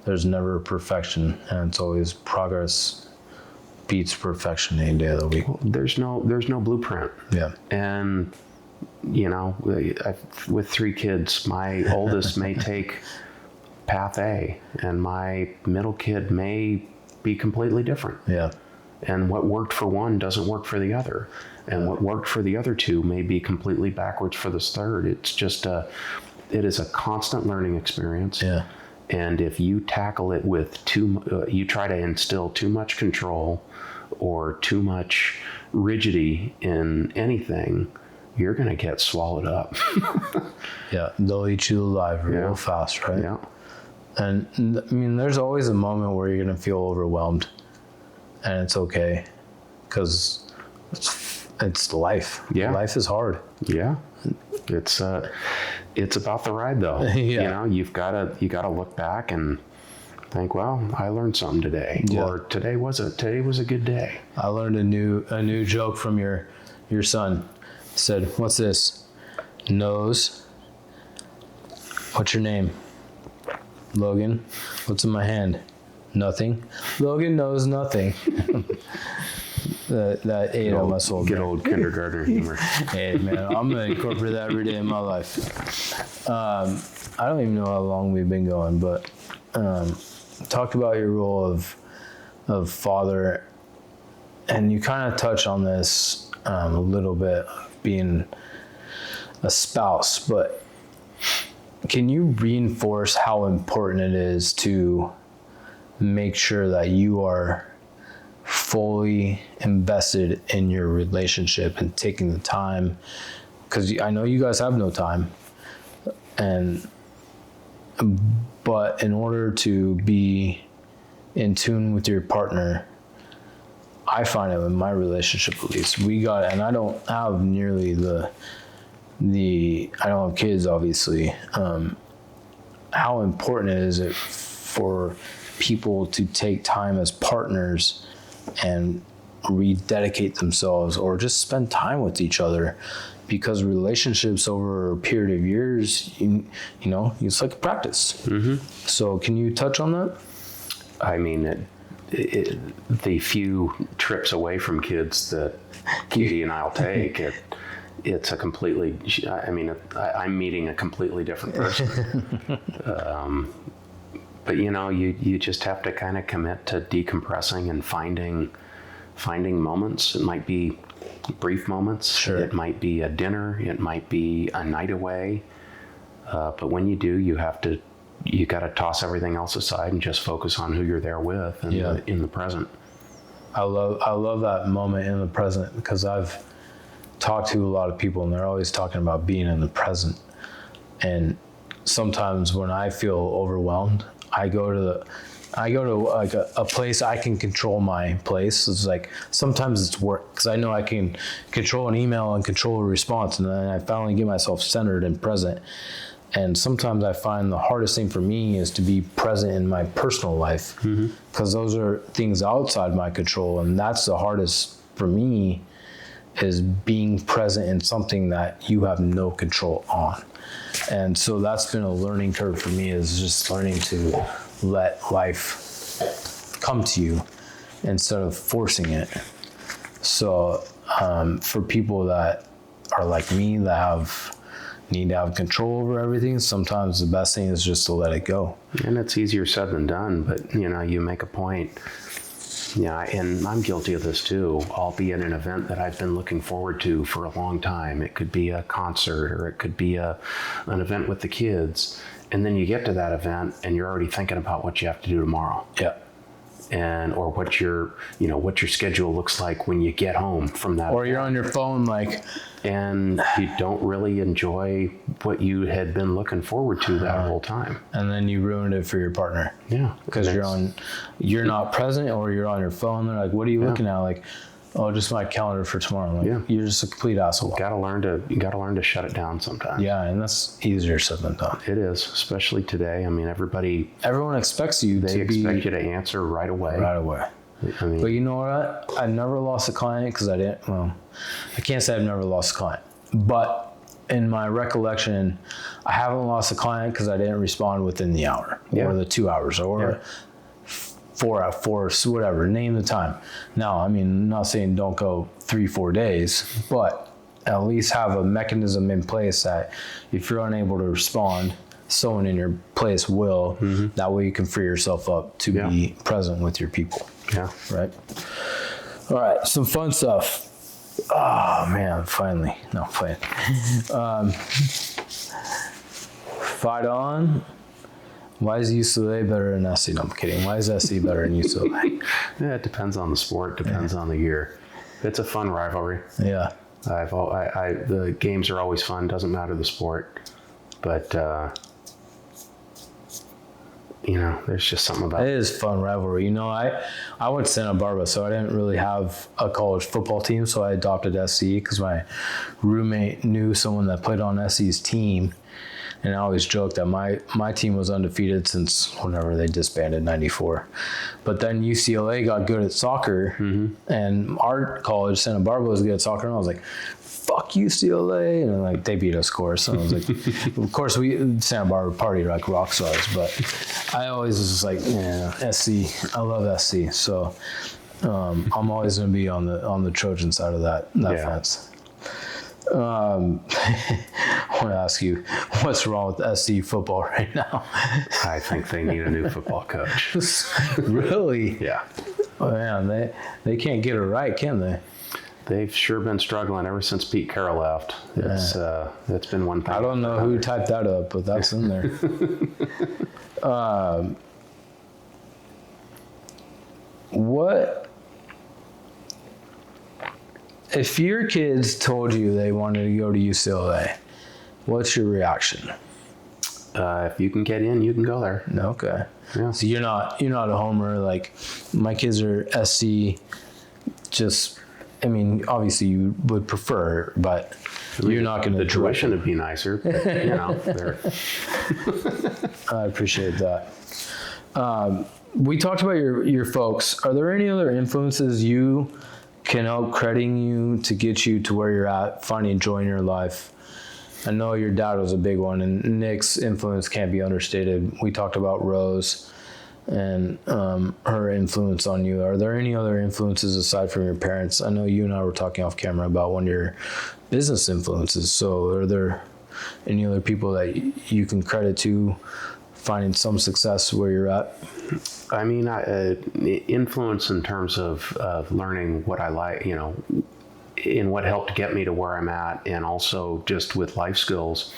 there's never perfection, and it's always progress beats perfection any day of the week. There's no blueprint. Yeah. And with 3 kids, my oldest may take path A and my middle kid may be completely different. Yeah. And what worked for one doesn't work for the other. And what worked for the other 2 may be completely backwards for this third. It is a constant learning experience. Yeah. And if you tackle it with you try to instill too much control or too much rigidity in anything, you're going to get swallowed up. Yeah. They'll eat you alive real fast, right? Yeah. And I mean, there's always a moment where you're going to feel overwhelmed, and it's okay, because it's life. Yeah. Life is hard. Yeah. It's about the ride though. Yeah. You gotta look back and think, well, I learned something today. Yeah. Or today was a good day. I learned a new joke from your son. He said, "What's this? Nose. What's your name? Logan. What's in my hand? Nothing. Logan knows nothing." That ate on my soul. Good old kindergartner humor. Hey man, I'm gonna incorporate that every day in my life. I don't even know how long we've been going, but talked about your role of father, and you kind of touch on this a little bit, being a spouse, but can you reinforce how important it is to make sure that you are fully invested in your relationship and taking the time? Because I know you guys have no time, but in order to be in tune with your partner, I find it in my relationship at least, and I don't have nearly I don't have kids obviously. How important is it for people to take time as partners and rededicate themselves or just spend time with each other, because relationships over a period of years, you know, it's like a practice. So can you touch on that? I mean, the few trips away from kids that Katie and I'll take, it's a completely, I mean, I'm meeting a completely different person. But you know, you just have to kind of commit to decompressing and finding moments. It might be brief moments. Sure. It might be a dinner. It might be a night away. But when you do, you got to toss everything else aside and just focus on who you're there with and in the present. I love that moment in the present, because I've talked to a lot of people and they're always talking about being in the present. And sometimes when I feel overwhelmed, I go to like a place I can control my place. It's like, sometimes it's work, because I know I can control an email and control a response, and then I finally get myself centered and present. And sometimes I find the hardest thing for me is to be present in my personal life, because those are things outside my control, and that's the hardest for me, is being present in something that you have no control on. And so that's been a learning curve for me, is just learning to let life come to you instead of forcing it. So for people that are like me, that need to have control over everything, sometimes the best thing is just to let it go. And it's easier said than done, but you know, you make a point. Yeah, and I'm guilty of this too. I'll be at an event that I've been looking forward to for a long time. It could be a concert, or it could be an event with the kids. And then you get to that event and you're already thinking about what you have to do tomorrow. Yeah. Or what your schedule looks like when you get home from that. Or you're on your phone, and you don't really enjoy what you had been looking forward to that whole time. And then you ruined it for your partner. Yeah. Because you're not present, or you're on your phone. They're like, what are you looking at? Like, oh, just my calendar for tomorrow. Like, you're just a complete asshole. You gotta learn to shut it down sometimes. Yeah, and that's easier said than done. It is, especially today. I mean, everyone expects you they expect you to answer right away. Right away. I mean, but you know what? I never lost a client because I can't say I've never lost a client, but in my recollection, I haven't lost a client because I didn't respond within the hour or the 2 hours or 4 hours, whatever, name the time. Now, I mean, I'm not saying don't go 3-4 days, but at least have a mechanism in place that if you're unable to respond, someone in your place will. That way you can free yourself up to be present with your people. Yeah. Right. All right. Some fun stuff. Oh man, finally. No, playing. Fight on. Why is UCLA better than SC? No, I'm kidding. Why is SC better than UCLA? Yeah, it depends on the sport. Depends on the year. It's a fun rivalry. Yeah. The games are always fun. Doesn't matter the sport, but there's just something about it. It is fun rivalry. You know, I went to Santa Barbara, so I didn't really have a college football team, so I adopted SC because my roommate knew someone that played on SC's team. And I always joke that my team was undefeated since whenever they disbanded, 94. But then UCLA got good at soccer, and our college, Santa Barbara, was good at soccer. And I was like, fuck UCLA. And like, they beat us, of course. And I was like, of course, we Santa Barbara partied like rock stars. But I always was just like, SC. I love SC. So I'm always going to be on the Trojan side of that fence. I want to ask you, what's wrong with SC football right now? I think they need a new football coach. Really? Yeah. Oh man, they can't get it right, can they? They've sure been struggling ever since Pete Carroll left. It's been one thing. I don't know who typed that up, but that's in there. What? If your kids told you they wanted to go to UCLA, what's your reaction? If you can get in, you can go there. Okay. Yeah. So you're not a homer. Like, my kids are SC. Just, I mean, obviously you would prefer, but you're not going to. The tuition would be nicer, but they're. I appreciate that. We talked about your folks. Are there any other influences you can help crediting you to get you to where you're at, finding joy in your life. I know your dad was a big one, and Nick's influence can't be understated. We talked about Rose and her influence on you. Are there any other influences aside from your parents? I know you and I were talking off camera about one of your business influences. So are there any other people that you can credit to finding some success where you're at? I mean, influence in terms of learning what I like, in what helped get me to where I'm at, and also just with life skills.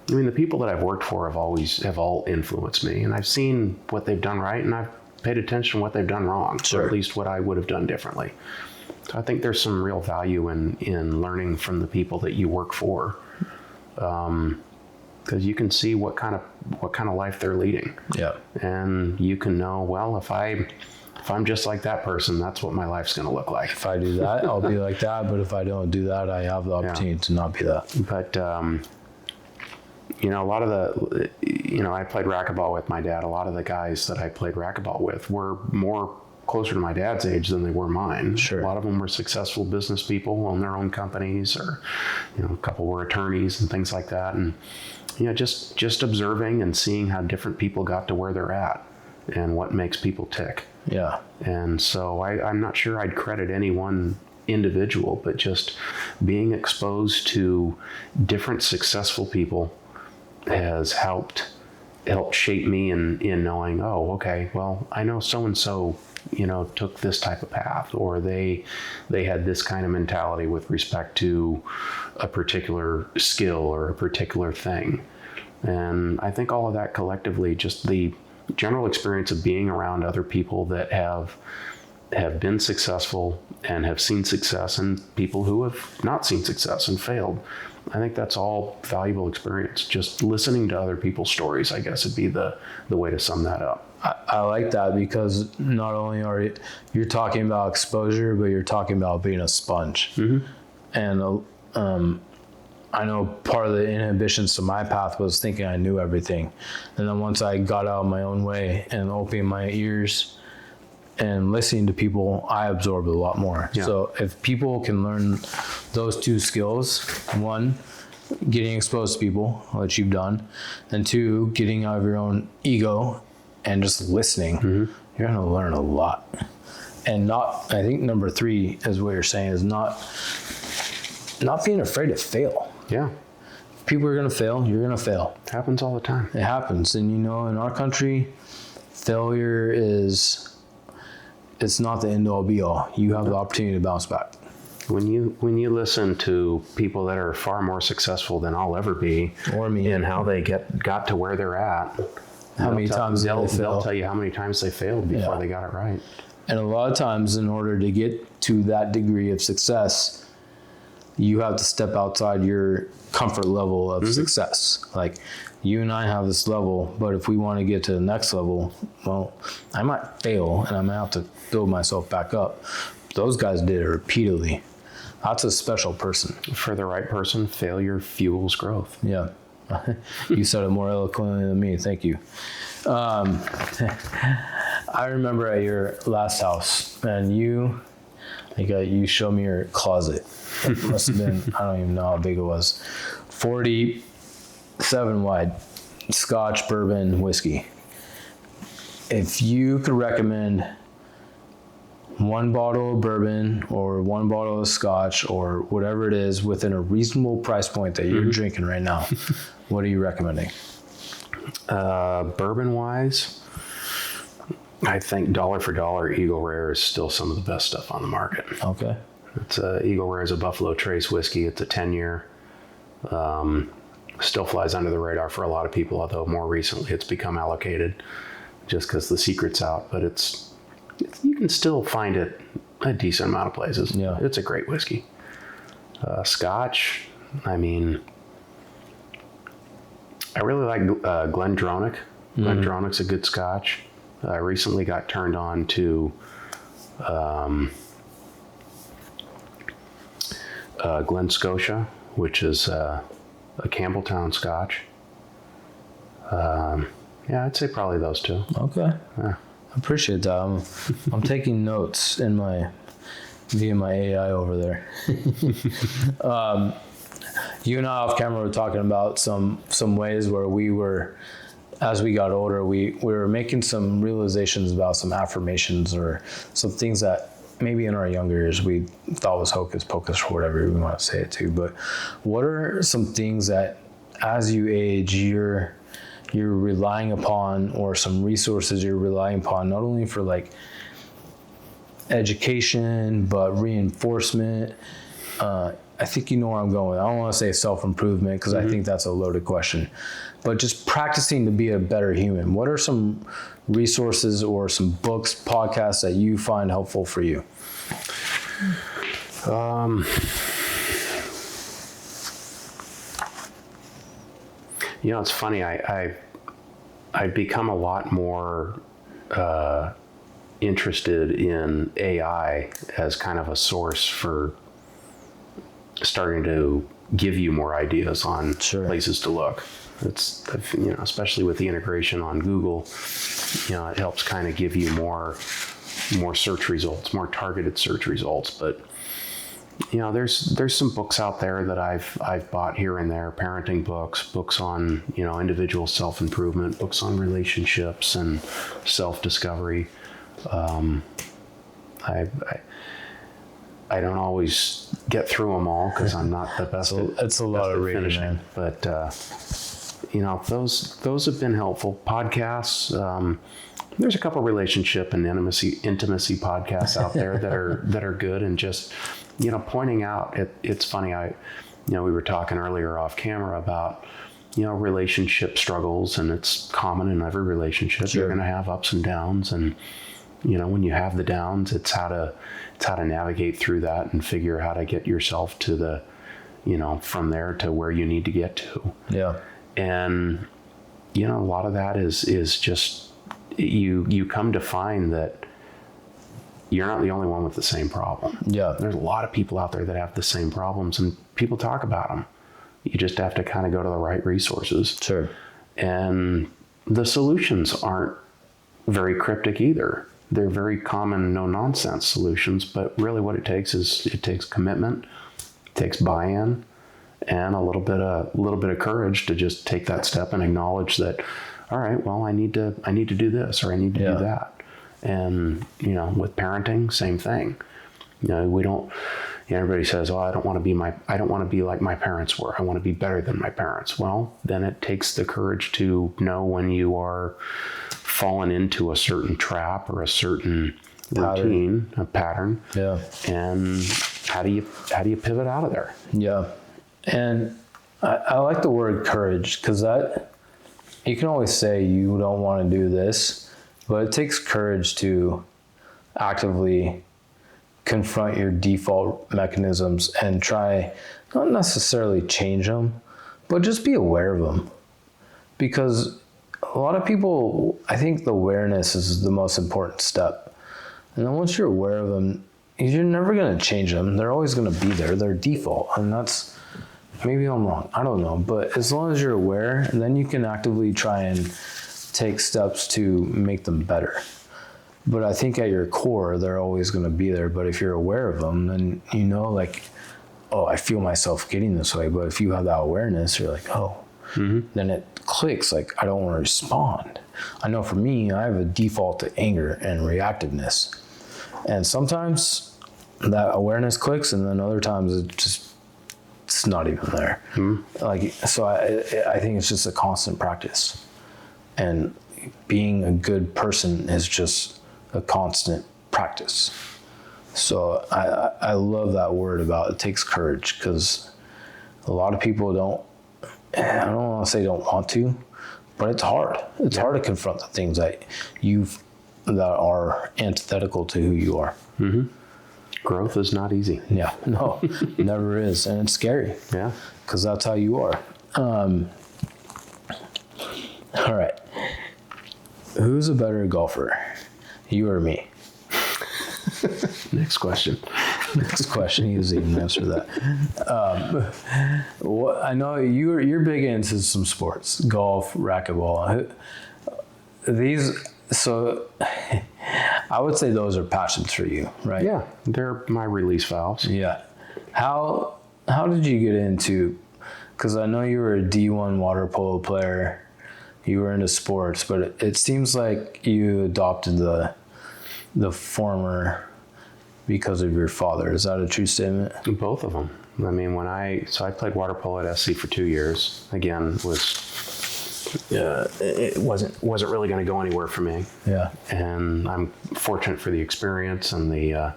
I mean, the people that I've worked for have all influenced me, and I've seen what they've done right, and I've paid attention to what they've done wrong, Sure. or at least what I would have done differently. So I think there's some real value in learning from the people that you work for, because you can see what kind of life they're leading. Yeah. And you can know, well, if I'm just like that person, that's what my life's going to look like. If I do that, I'll be like that. But if I don't do that, I have the opportunity to not be that. But, a lot of I played racquetball with my dad. A lot of the guys that I played racquetball with were more closer to my dad's age than they were mine. Sure. A lot of them were successful business people, own their own companies, or, a couple were attorneys and things like that. And, just observing and seeing how different people got to where they're at and what makes people tick. Yeah. And so I'm not sure I'd credit any one individual, but just being exposed to different successful people has helped shape me in knowing, oh, okay, well, I know so-and-so, took this type of path, or they had this kind of mentality with respect to a particular skill or a particular thing. And I think all of that collectively, just the general experience of being around other people that have been successful and have seen success, and people who have not seen success and failed. I think that's all valuable experience. Just listening to other people's stories, I guess, would be the way to sum that up. I like that, because not only are you're talking about exposure, but you're talking about being a sponge. Mm-hmm. And I know part of the inhibitions to my path was thinking I knew everything. And then once I got out of my own way and opening my ears and listening to people, I absorbed a lot more. Yeah. So if people can learn those two skills, one, getting exposed to people, which you've done, and two, getting out of your own ego and just listening, mm-hmm. you're going to learn a lot. And I think number three is what you're saying, is not being afraid to fail. Yeah. People are going to fail. You're going to fail. It happens all the time. It happens. And in our country, failure it's not the end all be all. You have the opportunity to bounce back. When you listen to people that are far more successful than I'll ever be, or me, and how they got to where they're at, how many times they'll tell you how many times they failed before they got it right. And a lot of times, in order to get to that degree of success, you have to step outside your comfort level of mm-hmm. success. Like, you and I have this level, but if we want to get to the next level, well, I might fail and I might have to build myself back up. Those guys did it repeatedly. That's a special person. For the right person, failure fuels growth. Yeah. You said it more eloquently than me. Thank you. I remember at your last house, and you showed me your closet. It must have been, I don't even know how big it was, 47 wide, Scotch, bourbon, whiskey. If you could recommend one bottle of bourbon or one bottle of Scotch or whatever it is within a reasonable price point that you're mm-hmm. drinking right now, what are you recommending? Bourbon wise, I think dollar for dollar, Eagle Rare is still some of the best stuff on the market. Okay. It's Eagle Rare is a Buffalo Trace whiskey. It's a 10-year. Still flies under the radar for a lot of people, although more recently it's become allocated just because the secret's out. But you can still find it a decent amount of places. Yeah. It's a great whiskey. Scotch, I mean, I really like Glendronach. Mm-hmm. Glendronach's a good Scotch. I recently got turned on to Glen Scotia, which is a Campbelltown Scotch. Yeah, I'd say probably those two. Okay. Yeah. I appreciate that. I'm taking notes in my Me and my AI over there. You and I off camera were talking about some ways where we were, as we got older, we were making some realizations about some affirmations or some things that maybe in our younger years we thought was hocus pocus or whatever we want to say it to. But what are some things that as you age you're relying upon, or some resources you're relying upon, not only for like education but reinforcement? I think you know where I'm going. I don't want to say self-improvement because I think that's a loaded question, but just practicing to be a better human. What are some resources or some books, podcasts that you find helpful for you? You know, it's funny. I've become a lot more interested in AI as kind of a source for starting to give you more ideas on places to look. It's, you know, especially with the integration on Google, you know, it helps kind of give you more search results, more targeted search results. But you know, there's some books out there that I've bought here and there, parenting books on, you know, individual self-improvement, books on relationships and self-discovery. I don't always get through them all because I'm not the best. It's a lot of reading, man. But you know, those have been helpful. Podcasts. There's a couple relationship and intimacy podcasts out there that are good, and just, you know, pointing out. It's funny. You know, we were talking earlier off camera about, you know, relationship struggles, and it's common in every relationship. Sure. You're going to have ups and downs, and you know, when you have the downs, it's how to navigate through that and figure how to get yourself to the, you know, from there to where you need to get to. Yeah. And, you know, a lot of that is just, you come to find that you're not the only one with the same problem. Yeah. There's a lot of people out there that have the same problems, and people talk about them. You just have to kind of go to the right resources. Sure. And the solutions aren't very cryptic either. They're very common, no-nonsense solutions, but really what it takes commitment, it takes buy-in, and a little bit of courage to just take that step and acknowledge that, all right, well, I need to do this, or I need to do that. And, you know, with parenting, same thing. You know, we don't, you know, everybody says, oh, I don't want to be like my parents were. I want to be better than my parents. Well, then it takes the courage to know when you are fallen into a certain trap or a certain routine, a pattern. Yeah. And how do you pivot out of there? Yeah. And I like the word courage, because that, you can always say you don't want to do this, but it takes courage to actively confront your default mechanisms and try, not necessarily change them, but just be aware of them. Because a lot of people, I think the awareness is the most important step. And then once you're aware of them, you're never going to change them. They're always going to be there. They're default. And that's, maybe I'm wrong, I don't know. But as long as you're aware, and then you can actively try and take steps to make them better. But I think at your core, they're always going to be there. But if you're aware of them, then you know, like, oh, I feel myself getting this way. But if you have that awareness, you're like, oh, then it clicks. Like, I don't want to respond. I know for me, I have a default to anger and reactiveness. And sometimes that awareness clicks, and then other times it's not even there. Like, so I think it's just a constant practice. And being a good person is just a constant practice. So I love that word about it takes courage, because a lot of people I don't want to say don't want to, but it's hard. It's hard to confront the things that are antithetical to who you are. Growth is not easy. Yeah, no, never is. And it's scary. Yeah. Because that's how you are. All right. Who's a better golfer? You or me? Next question. Next question. He doesn't even answer that. I know you're big into some sports, golf, racquetball. So I would say those are passions for you, right? Yeah, they're my release valves. Yeah. How did you get into, because I know you were a D1 water polo player, you were into sports, but it seems like you adopted the former because of your father. Is that a true statement? Both of them. I mean, I played water polo at SC for 2 years. Again, it wasn't really going to go anywhere for me. Yeah. And I'm fortunate for the experience and the,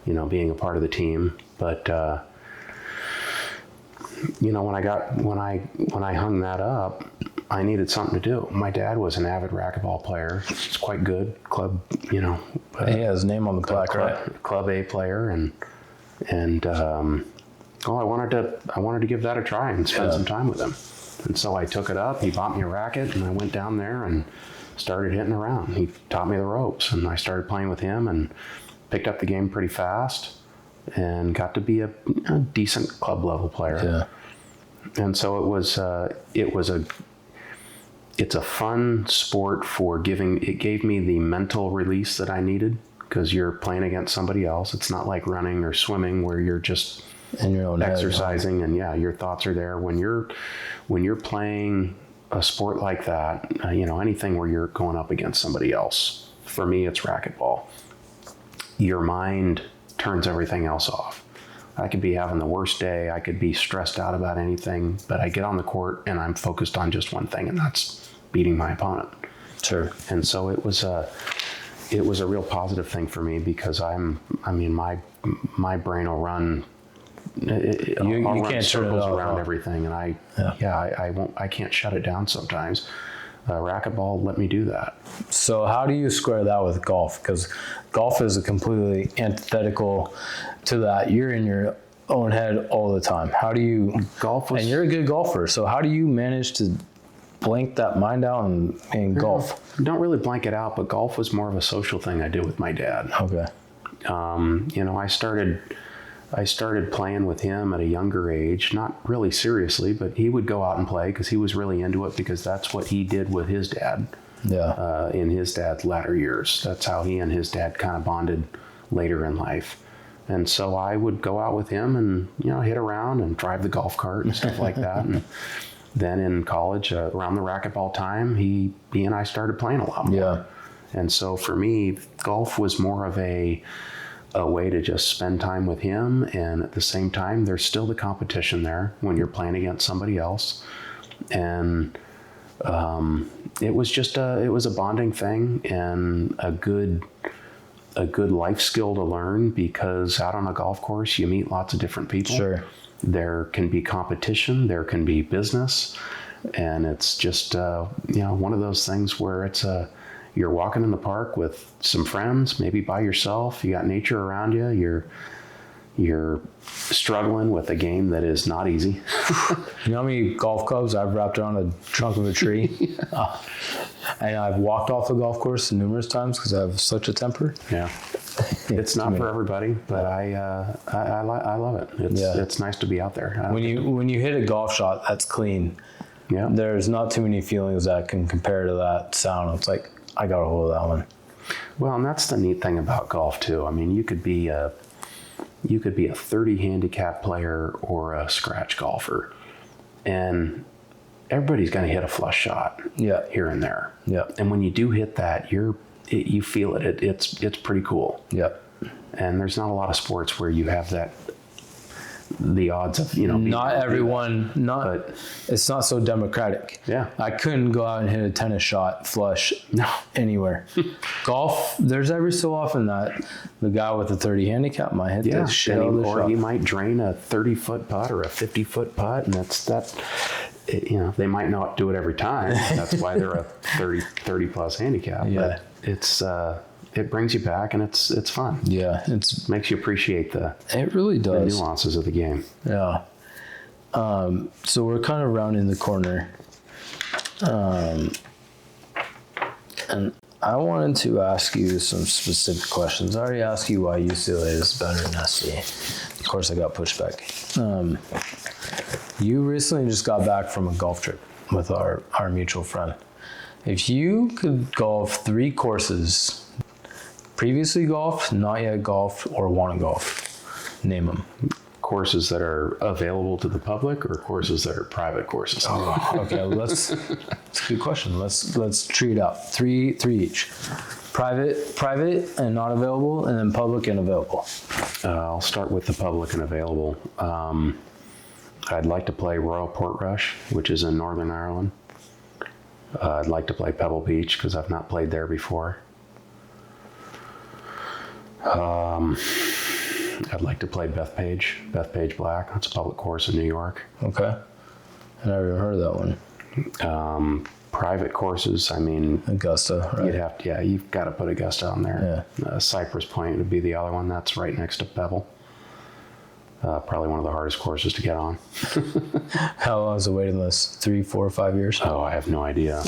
being a part of the team. But, when I hung that up, I needed something to do. My dad was an avid racquetball player. He's quite good. Club, he has his name on the plaque, right? Club A player, and I wanted to give that a try and spend some time with him. And so I took it up. He bought me a racket, and I went down there and started hitting around. He taught me the ropes, and I started playing with him and picked up the game pretty fast and got to be a decent club level player. Yeah. And so it's a fun sport it gave me the mental release that I needed, because you're playing against somebody else. It's not like running or swimming where you're just in your own exercising and your thoughts are there. When you're playing a sport like that, anything where you're going up against somebody else, for me, it's racquetball. Your mind turns everything else off. I could be having the worst day. I could be stressed out about anything, but I get on the court and I'm focused on just one thing, and that's beating my opponent. Sure. And so it was a real positive thing for me, because my brain will run. You can't turn it off around everything, and I can't shut it down sometimes. Racquetball let me do that. So how do you square that with golf? Because golf is a completely antithetical to that. You're in your own head all the time. How do you and you're a good golfer, so how do you manage to blank that mind out in golf? Don't really blank it out, but golf was more of a social thing I did with my dad. Okay. I started playing with him at a younger age, not really seriously, but he would go out and play because he was really into it, because that's what he did with his dad. Yeah. In his dad's latter years. That's how he and his dad kind of bonded later in life. And so I would go out with him and, hit around and drive the golf cart and stuff like that. And then in college, around the racquetball time, he and I started playing a lot more. Yeah. And so for me, golf was more of a way to just spend time with him. And at the same time, there's still the competition there when you're playing against somebody else. And it was a bonding thing and a good life skill to learn, because out on a golf course, you meet lots of different people. Sure. There can be competition, there can be business, and it's just, one of those things where you're walking in the park with some friends, maybe by yourself, you got nature around you, you're struggling with a game that is not easy. You know how many golf clubs I've wrapped around the trunk of a tree? Yeah. And I've walked off the golf course numerous times because I have such a temper. Yeah. It's not for everybody, but I love it. It's nice to be out there. When you hit a golf shot that's clean, yeah, there's not too many feelings that can compare to that sound. It's like, I got a hold of that one. Well, and that's the neat thing about golf too. I mean, you could be a 30 handicap player or a scratch golfer, and everybody's going to hit a flush shot. Yeah. Here and there. Yeah. And when you do hit that, you feel it. It's pretty cool. Yeah. And there's not a lot of sports where you have that. The odds of not everyone it's not so democratic. Yeah, I couldn't go out and hit a tennis shot flush anywhere. Golf, there's every so often that the guy with a 30 handicap might hit the shit out of the shot. He might drain a 30-foot putt or a 50-foot putt, and they might not do it every time. That's why they're a 30 plus handicap. Yeah. But it brings you back, and it's fun. Yeah, makes you appreciate it really does, the nuances of the game. Yeah. So we're kind of rounding the corner, and I wanted to ask you some specific questions. I already asked you why UCLA is better than SC. Of course, I got pushback. You recently just got back from a golf trip with our mutual friend. If you could golf 3 courses previously golfed, not yet golfed, or want to golf? Name them. Courses that are available to the public or courses that are private courses? Oh, okay. That's a good question. Let's treat it out. Three each. Private and not available, and then public and available. I'll start with the public and available. I'd like to play Royal Portrush, which is in Northern Ireland. I'd like to play Pebble Beach because I've not played there before. I'd like to play Bethpage Black. That's a public course in New York. Okay. I never even heard of that one. Private courses, I mean, Augusta, right? You've got to put Augusta on there. Yeah. Cypress Point would be the other one. That's right next to Pebble. Probably one of the hardest courses to get on. How long is the waiting list? 3, 4, 5 years? Oh, I have no idea.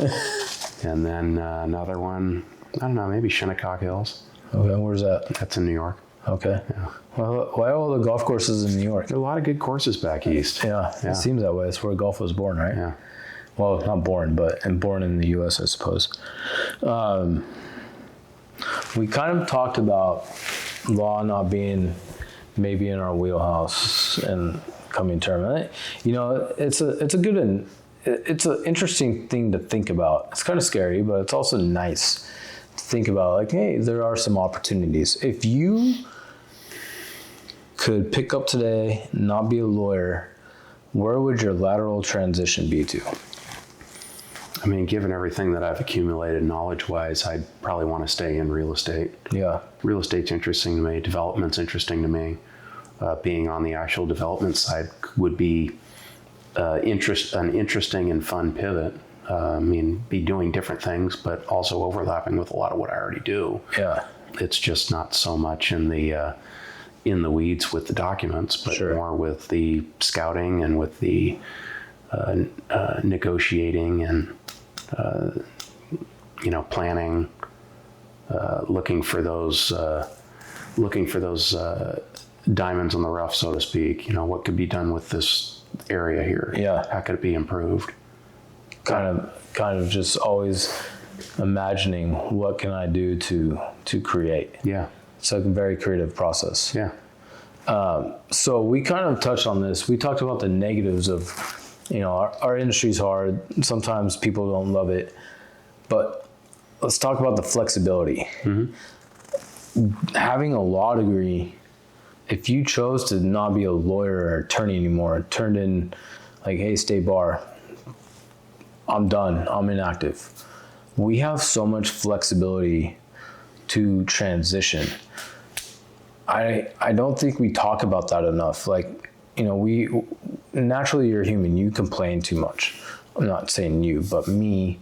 And then another one, I don't know, maybe Shinnecock Hills. Okay, where's that? That's in New York. Okay. Yeah. Well, why all the golf courses in New York? There are a lot of good courses back east. Yeah, it seems that way. It's where golf was born, right? Yeah. Well, not born, but born in the U.S., I suppose. We kind of talked about law not being maybe in our wheelhouse and coming term. You know, it's an interesting thing to think about. It's kind of scary, but it's also nice to think about. Like, hey, there are some opportunities. If you could pick up today, not be a lawyer, where would your lateral transition be to? I mean, given everything that I've accumulated knowledge-wise, I'd probably want to stay in real estate. Yeah. Real estate's interesting to me. Development's interesting to me. Being on the actual development side would be an interesting and fun pivot. I mean, be doing different things, but also overlapping with a lot of what I already do. Yeah. It's just not so much in the weeds with the documents, but Sure. more with the scouting and with the negotiating and planning, looking for those diamonds in the rough, so to speak. You know, what could be done with this area here? Yeah. How could it be improved? Kind of just always imagining what can I do to create. Yeah. It's a very creative process. Yeah. So we kind of touched on this. We talked about the negatives of, our industry's hard. Sometimes people don't love it, but let's talk about the flexibility. Mm-hmm. Having a law degree, if you chose to not be a lawyer or attorney anymore, turned in like, hey, state bar, I'm done, I'm inactive. We have so much flexibility to transition. I don't think we talk about that enough. Like, we naturally, you're human, you complain too much. I'm not saying you, but me,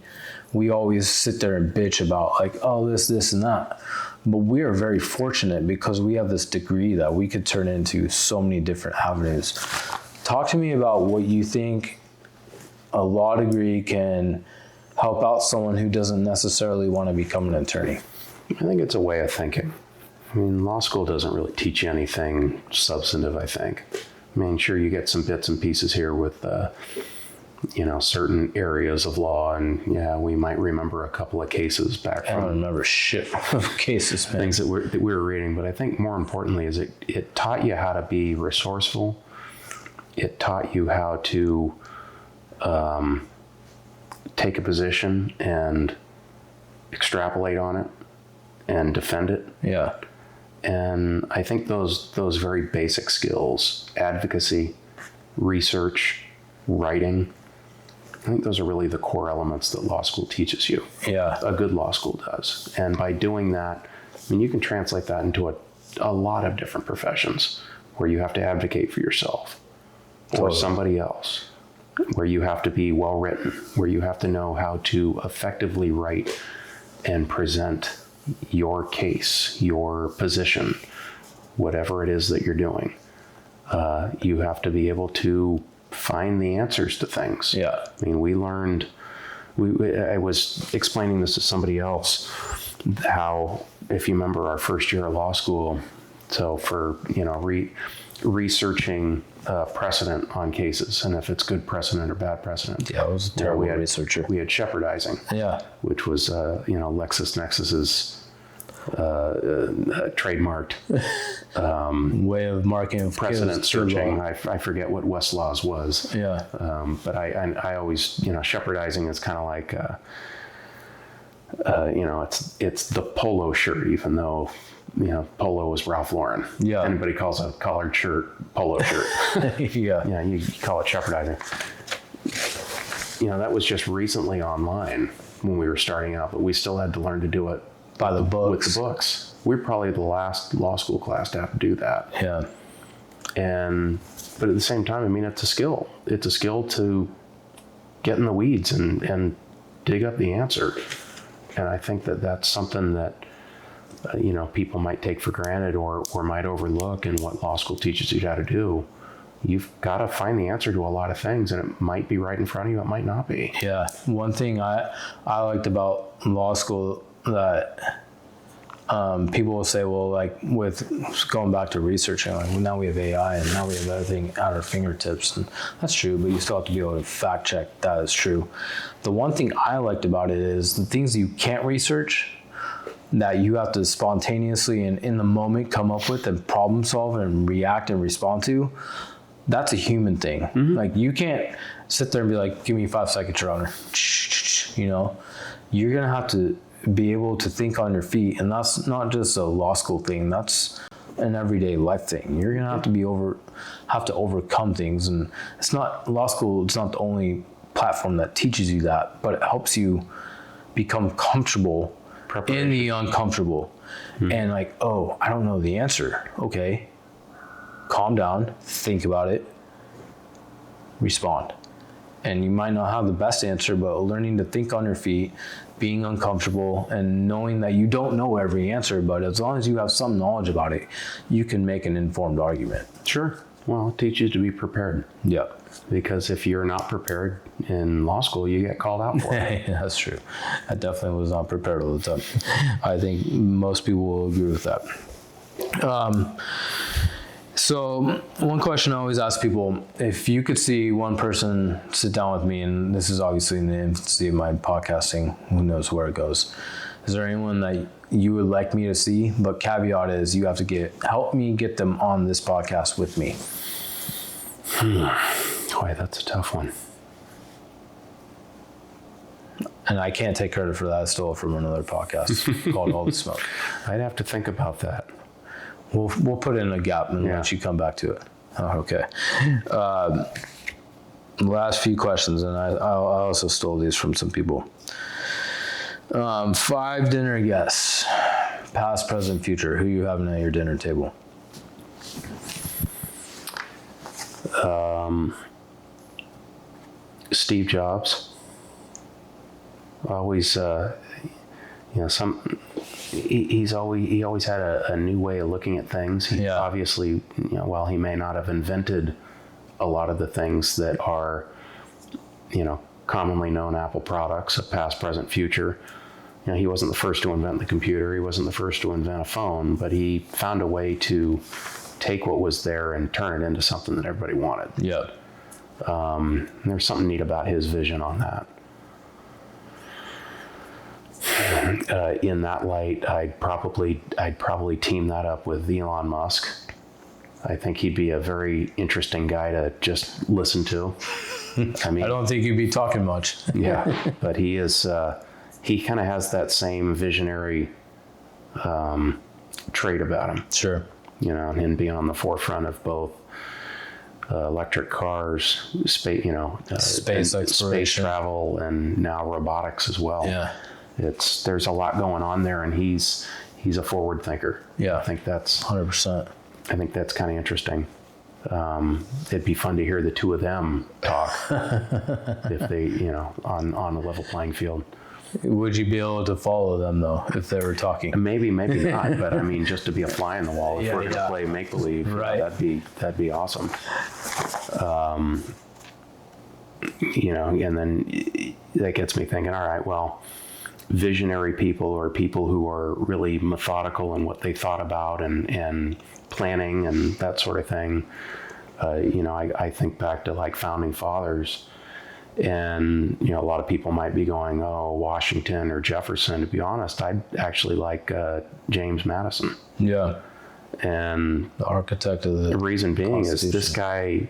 we always sit there and bitch about like, oh, this and that. But we are very fortunate because we have this degree that we could turn into so many different avenues. Talk to me about what you think a law degree can help out someone who doesn't necessarily want to become an attorney. I think it's a way of thinking. I mean, law school doesn't really teach you anything substantive, I think. I mean, sure, you get some bits and pieces here with, certain areas of law, and yeah, we might remember a couple of cases back from. I don't remember shit of cases, man. Things that we were reading, but I think more importantly is it taught you how to be resourceful. It taught you how to take a position and extrapolate on it and defend it. Yeah. And I think those very basic skills, advocacy, research, writing, I think those are really the core elements that law school teaches you. Yeah. A good law school does. And by doing that, I mean, you can translate that into a lot of different professions where you have to advocate for yourself or somebody else, where you have to be well written, where you have to know how to effectively write and present your case, your position, whatever it is that you're doing. You have to be able to find the answers to things. Yeah. I mean, I was explaining this to somebody else, how, if you remember our first year of law school, so for, researching precedent on cases, and if it's good precedent or bad precedent. Yeah, I was a terrible researcher. We had shepherdizing. Yeah. Which was, LexisNexis's trademarked way of marketing precedent searching. I forget what Westlaw's was. Yeah. But I always, shepherdizing is kind of like, it's the polo shirt, even though, polo is Ralph Lauren. Yeah. Anybody calls a collared shirt polo shirt. Yeah. Yeah, you call it shepherdizing. That was just recently online when we were starting out, but we still had to learn to do it by the books. With the books. We're probably the last law school class to have to do that. Yeah. But at the same time, it's a skill. It's a skill to get in the weeds and dig up the answer. And I think that that's something that, people might take for granted or might overlook in what law school teaches you how to do. You've got to find the answer to a lot of things, and it might be right in front of you. It might not be. Yeah. One thing I liked about law school that people will say, well, like with going back to researching, like now we have AI and now we have everything at our fingertips, and that's true, but you still have to be able to fact check that is true. The one thing I liked about it is the things you can't research that you have to spontaneously and in the moment come up with and problem solve and react and respond to. That's a human thing. Mm-hmm. Like you can't sit there and be like, give me 5 seconds, Your Honor. You're going to have to be able to think on your feet. And that's not just a law school thing. That's an everyday life thing. You're going to have to overcome things. And it's not law school. It's not the only platform that teaches you that, but it helps you become comfortable in the uncomfortable. Mm-hmm. And like, oh, I don't know the answer. Okay. Calm down, think about it, respond. And you might not have the best answer, but learning to think on your feet, being uncomfortable, and knowing that you don't know every answer, but as long as you have some knowledge about it, you can make an informed argument. Sure. Well, it teaches you to be prepared. Yeah. Because if you're not prepared in law school, you get called out for it. Yeah, that's true. I definitely was not prepared all the time. I think most people will agree with that. So one question I always ask people, if you could see one person sit down with me, and this is obviously in the infancy of my podcasting, who knows where it goes. Is there anyone that you would like me to see? But caveat is you have to help me get them on this podcast with me. Boy, that's a tough one. And I can't take credit for that. I stole it from another podcast called All the Smoke. I'd have to think about that. We'll put in a gap and let you come back to it. Oh, okay. Last few questions, and I also stole these from some people. 5 dinner guests, past, present, future. Who you having at your dinner table? Steve Jobs. Always, he always had a new way of looking at things. He obviously, while he may not have invented a lot of the things that are, commonly known Apple products of past, present, future, he wasn't the first to invent the computer. He wasn't the first to invent a phone, but he found a way to take what was there and turn it into something that everybody wanted. Yeah. There's something neat about his vision on that. In that light, I'd probably team that up with Elon Musk. I think he'd be a very interesting guy to just listen to. I don't think you'd be talking much. Yeah, but he is. He kind of has that same visionary trait about him. Sure. And being on the forefront of both electric cars, space, space exploration, space travel, and now robotics as well. Yeah. There's a lot going on there, and he's a forward thinker. Yeah. I think that's 100%. I think that's kind of interesting. It'd be fun to hear the two of them talk if they, on a level playing field. Would you be able to follow them though if they were talking? Maybe not. But just to be a fly in the wall if we're going to play make believe, right? That'd be awesome. And then that gets me thinking. All right, well, visionary people or people who are really methodical in what they thought about and planning and that sort of thing. I think back to like founding fathers And, you know, a lot of people might be going, oh, Washington or Jefferson. To be honest, I'd actually like James Madison. Yeah. And the architect of the reason being is this guy,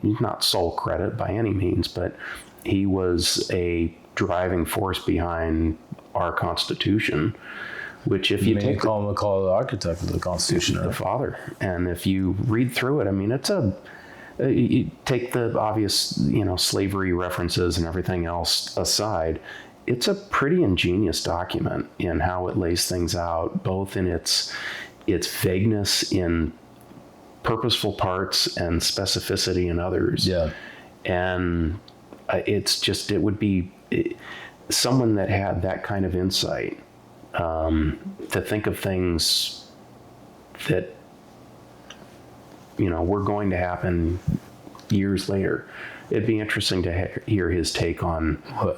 he's not sole credit by any means, but he was a driving force behind our Constitution, which if you take call the architect of the Constitution, the father. And if you read through it, I mean, it's you take the obvious, you know, slavery references and everything else aside, it's a pretty ingenious document in how it lays things out, both in its vagueness in purposeful parts and specificity in others. Yeah. And it would be someone that had that kind of insight to think of things that, you know, were going to happen years later. It'd be interesting to hear his take on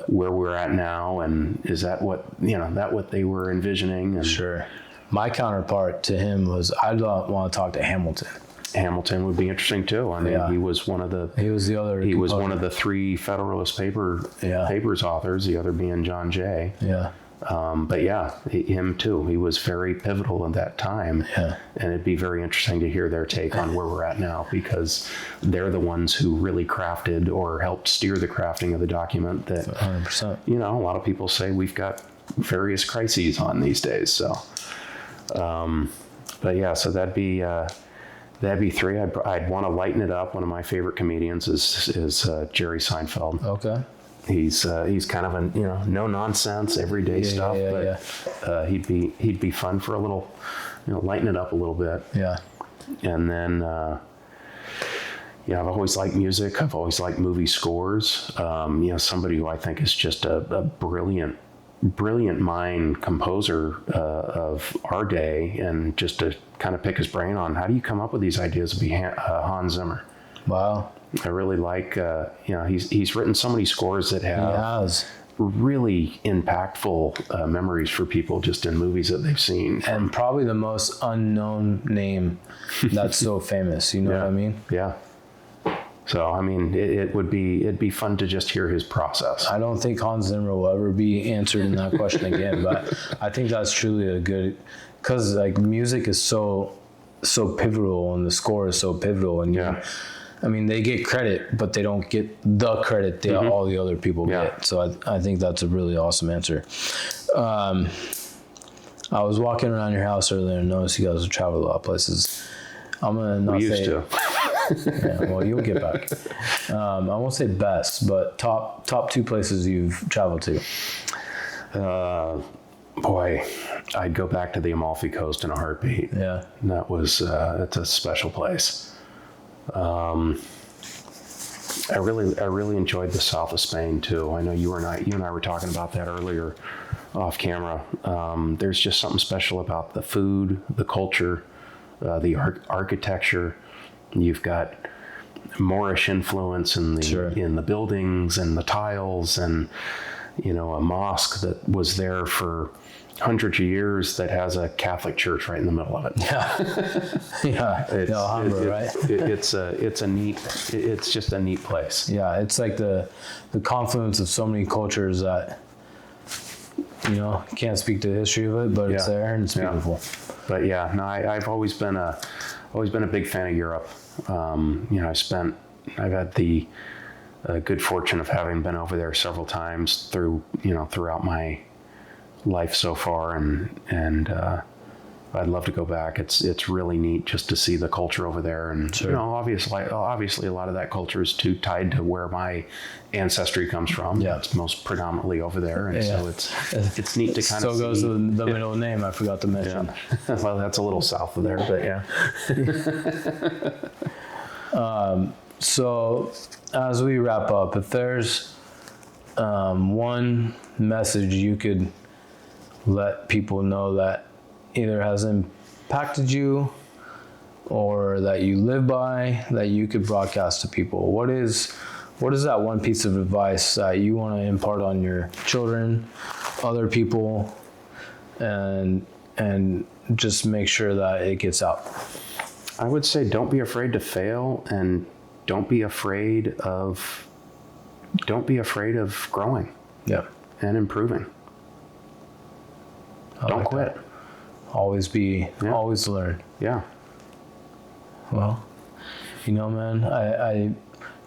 where we're at now, and is that what they were envisioning? And sure. My counterpart to him was, I'd want to talk to Hamilton. Hamilton would be interesting too. I mean, he was one of the 3 Federalist Papers authors, the other being John Jay. Yeah. But yeah, him too. He was very pivotal at that time. Yeah. And it'd be very interesting to hear their take on where we're at now, because they're the ones who really crafted or helped steer the crafting of the document that 100%. You know, a lot of people say we've got various crises on these days. So, but yeah, so that'd be 3. I'd want to lighten it up. One of my favorite comedians is Jerry Seinfeld. Okay. He's kind of a, you know, no nonsense, everyday stuff, but he'd be fun for a little, you know, lighten it up a little bit. Yeah. And then I've always liked music. I've always liked movie scores. You know, somebody who I think is just a brilliant mind composer of our day, and just to kind of pick his brain on how do you come up with these ideas would be Hans Zimmer. Wow. I really like, you know, he's written so many scores that have really impactful memories for people just in movies that they've seen. And probably the most unknown name that's so famous. You know what I mean? Yeah. So, I mean, it'd be fun to just hear his process. I don't think Hans Zimmer will ever be answered in that question again, but I think that's truly a good, because like music is so pivotal, and the score is so pivotal, and I mean, they get credit, but they don't get the credit that all the other people get. So I think that's a really awesome answer. I was walking around your house earlier and noticed you guys travel a lot of places. I'm gonna not say. We used to. Yeah, well, you'll get back. I won't say best, but top 2 places you've traveled to. Boy, I'd go back to the Amalfi Coast in a heartbeat. Yeah, and that's a special place. I really enjoyed the south of Spain too. I know you and I were talking about that earlier off camera. There's just something special about the food, the culture, the architecture. You've got Moorish influence in the buildings and the tiles, and you know, a mosque that was there for hundreds of years that has a Catholic church right in the middle of it. Yeah. It's just a neat place. Yeah, it's like the confluence of so many cultures that, you know, can't speak to the history of it, but it's there and it's beautiful. But yeah, no, I've always been a big fan of Europe. You know, I've had the good fortune of having been over there several times throughout my life so far, and I'd love to go back. It's really neat just to see the culture over there, and you know, obviously a lot of that culture is too tied to where my ancestry comes from. Yeah, it's most predominantly over there, and so it's neat to kind of. So goes the middle name. I forgot to mention. Yeah. Well, that's a little south of there, but yeah. So as we wrap up, if there's one message you could let people know that either has impacted you or that you live by, that you could broadcast to people, what is that one piece of advice that you want to impart on your children, other people, and just make sure that it gets out? I would say don't be afraid to fail, and don't be afraid of don't be afraid of growing Yeah. and improving. Don't like quit. that. Always learn. Yeah. Well, man, I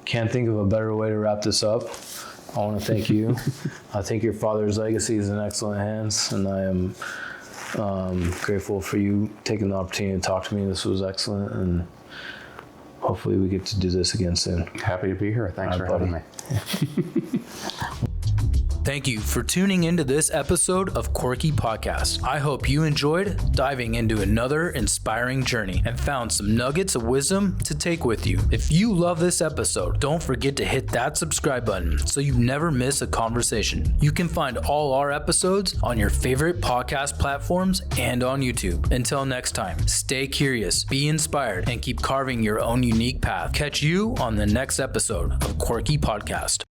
can't think of a better way to wrap this up. I want to thank you. I think your father's legacy is in excellent hands, and I am grateful for you taking the opportunity to talk to me. This was excellent, and hopefully we get to do this again soon. Happy to be here. Thanks for having me. Thank you for tuning into this episode of Quirky Podcast. I hope you enjoyed diving into another inspiring journey and found some nuggets of wisdom to take with you. If you love this episode, don't forget to hit that subscribe button so you never miss a conversation. You can find all our episodes on your favorite podcast platforms and on YouTube. Until next time, stay curious, be inspired, and keep carving your own unique path. Catch you on the next episode of Quirky Podcast.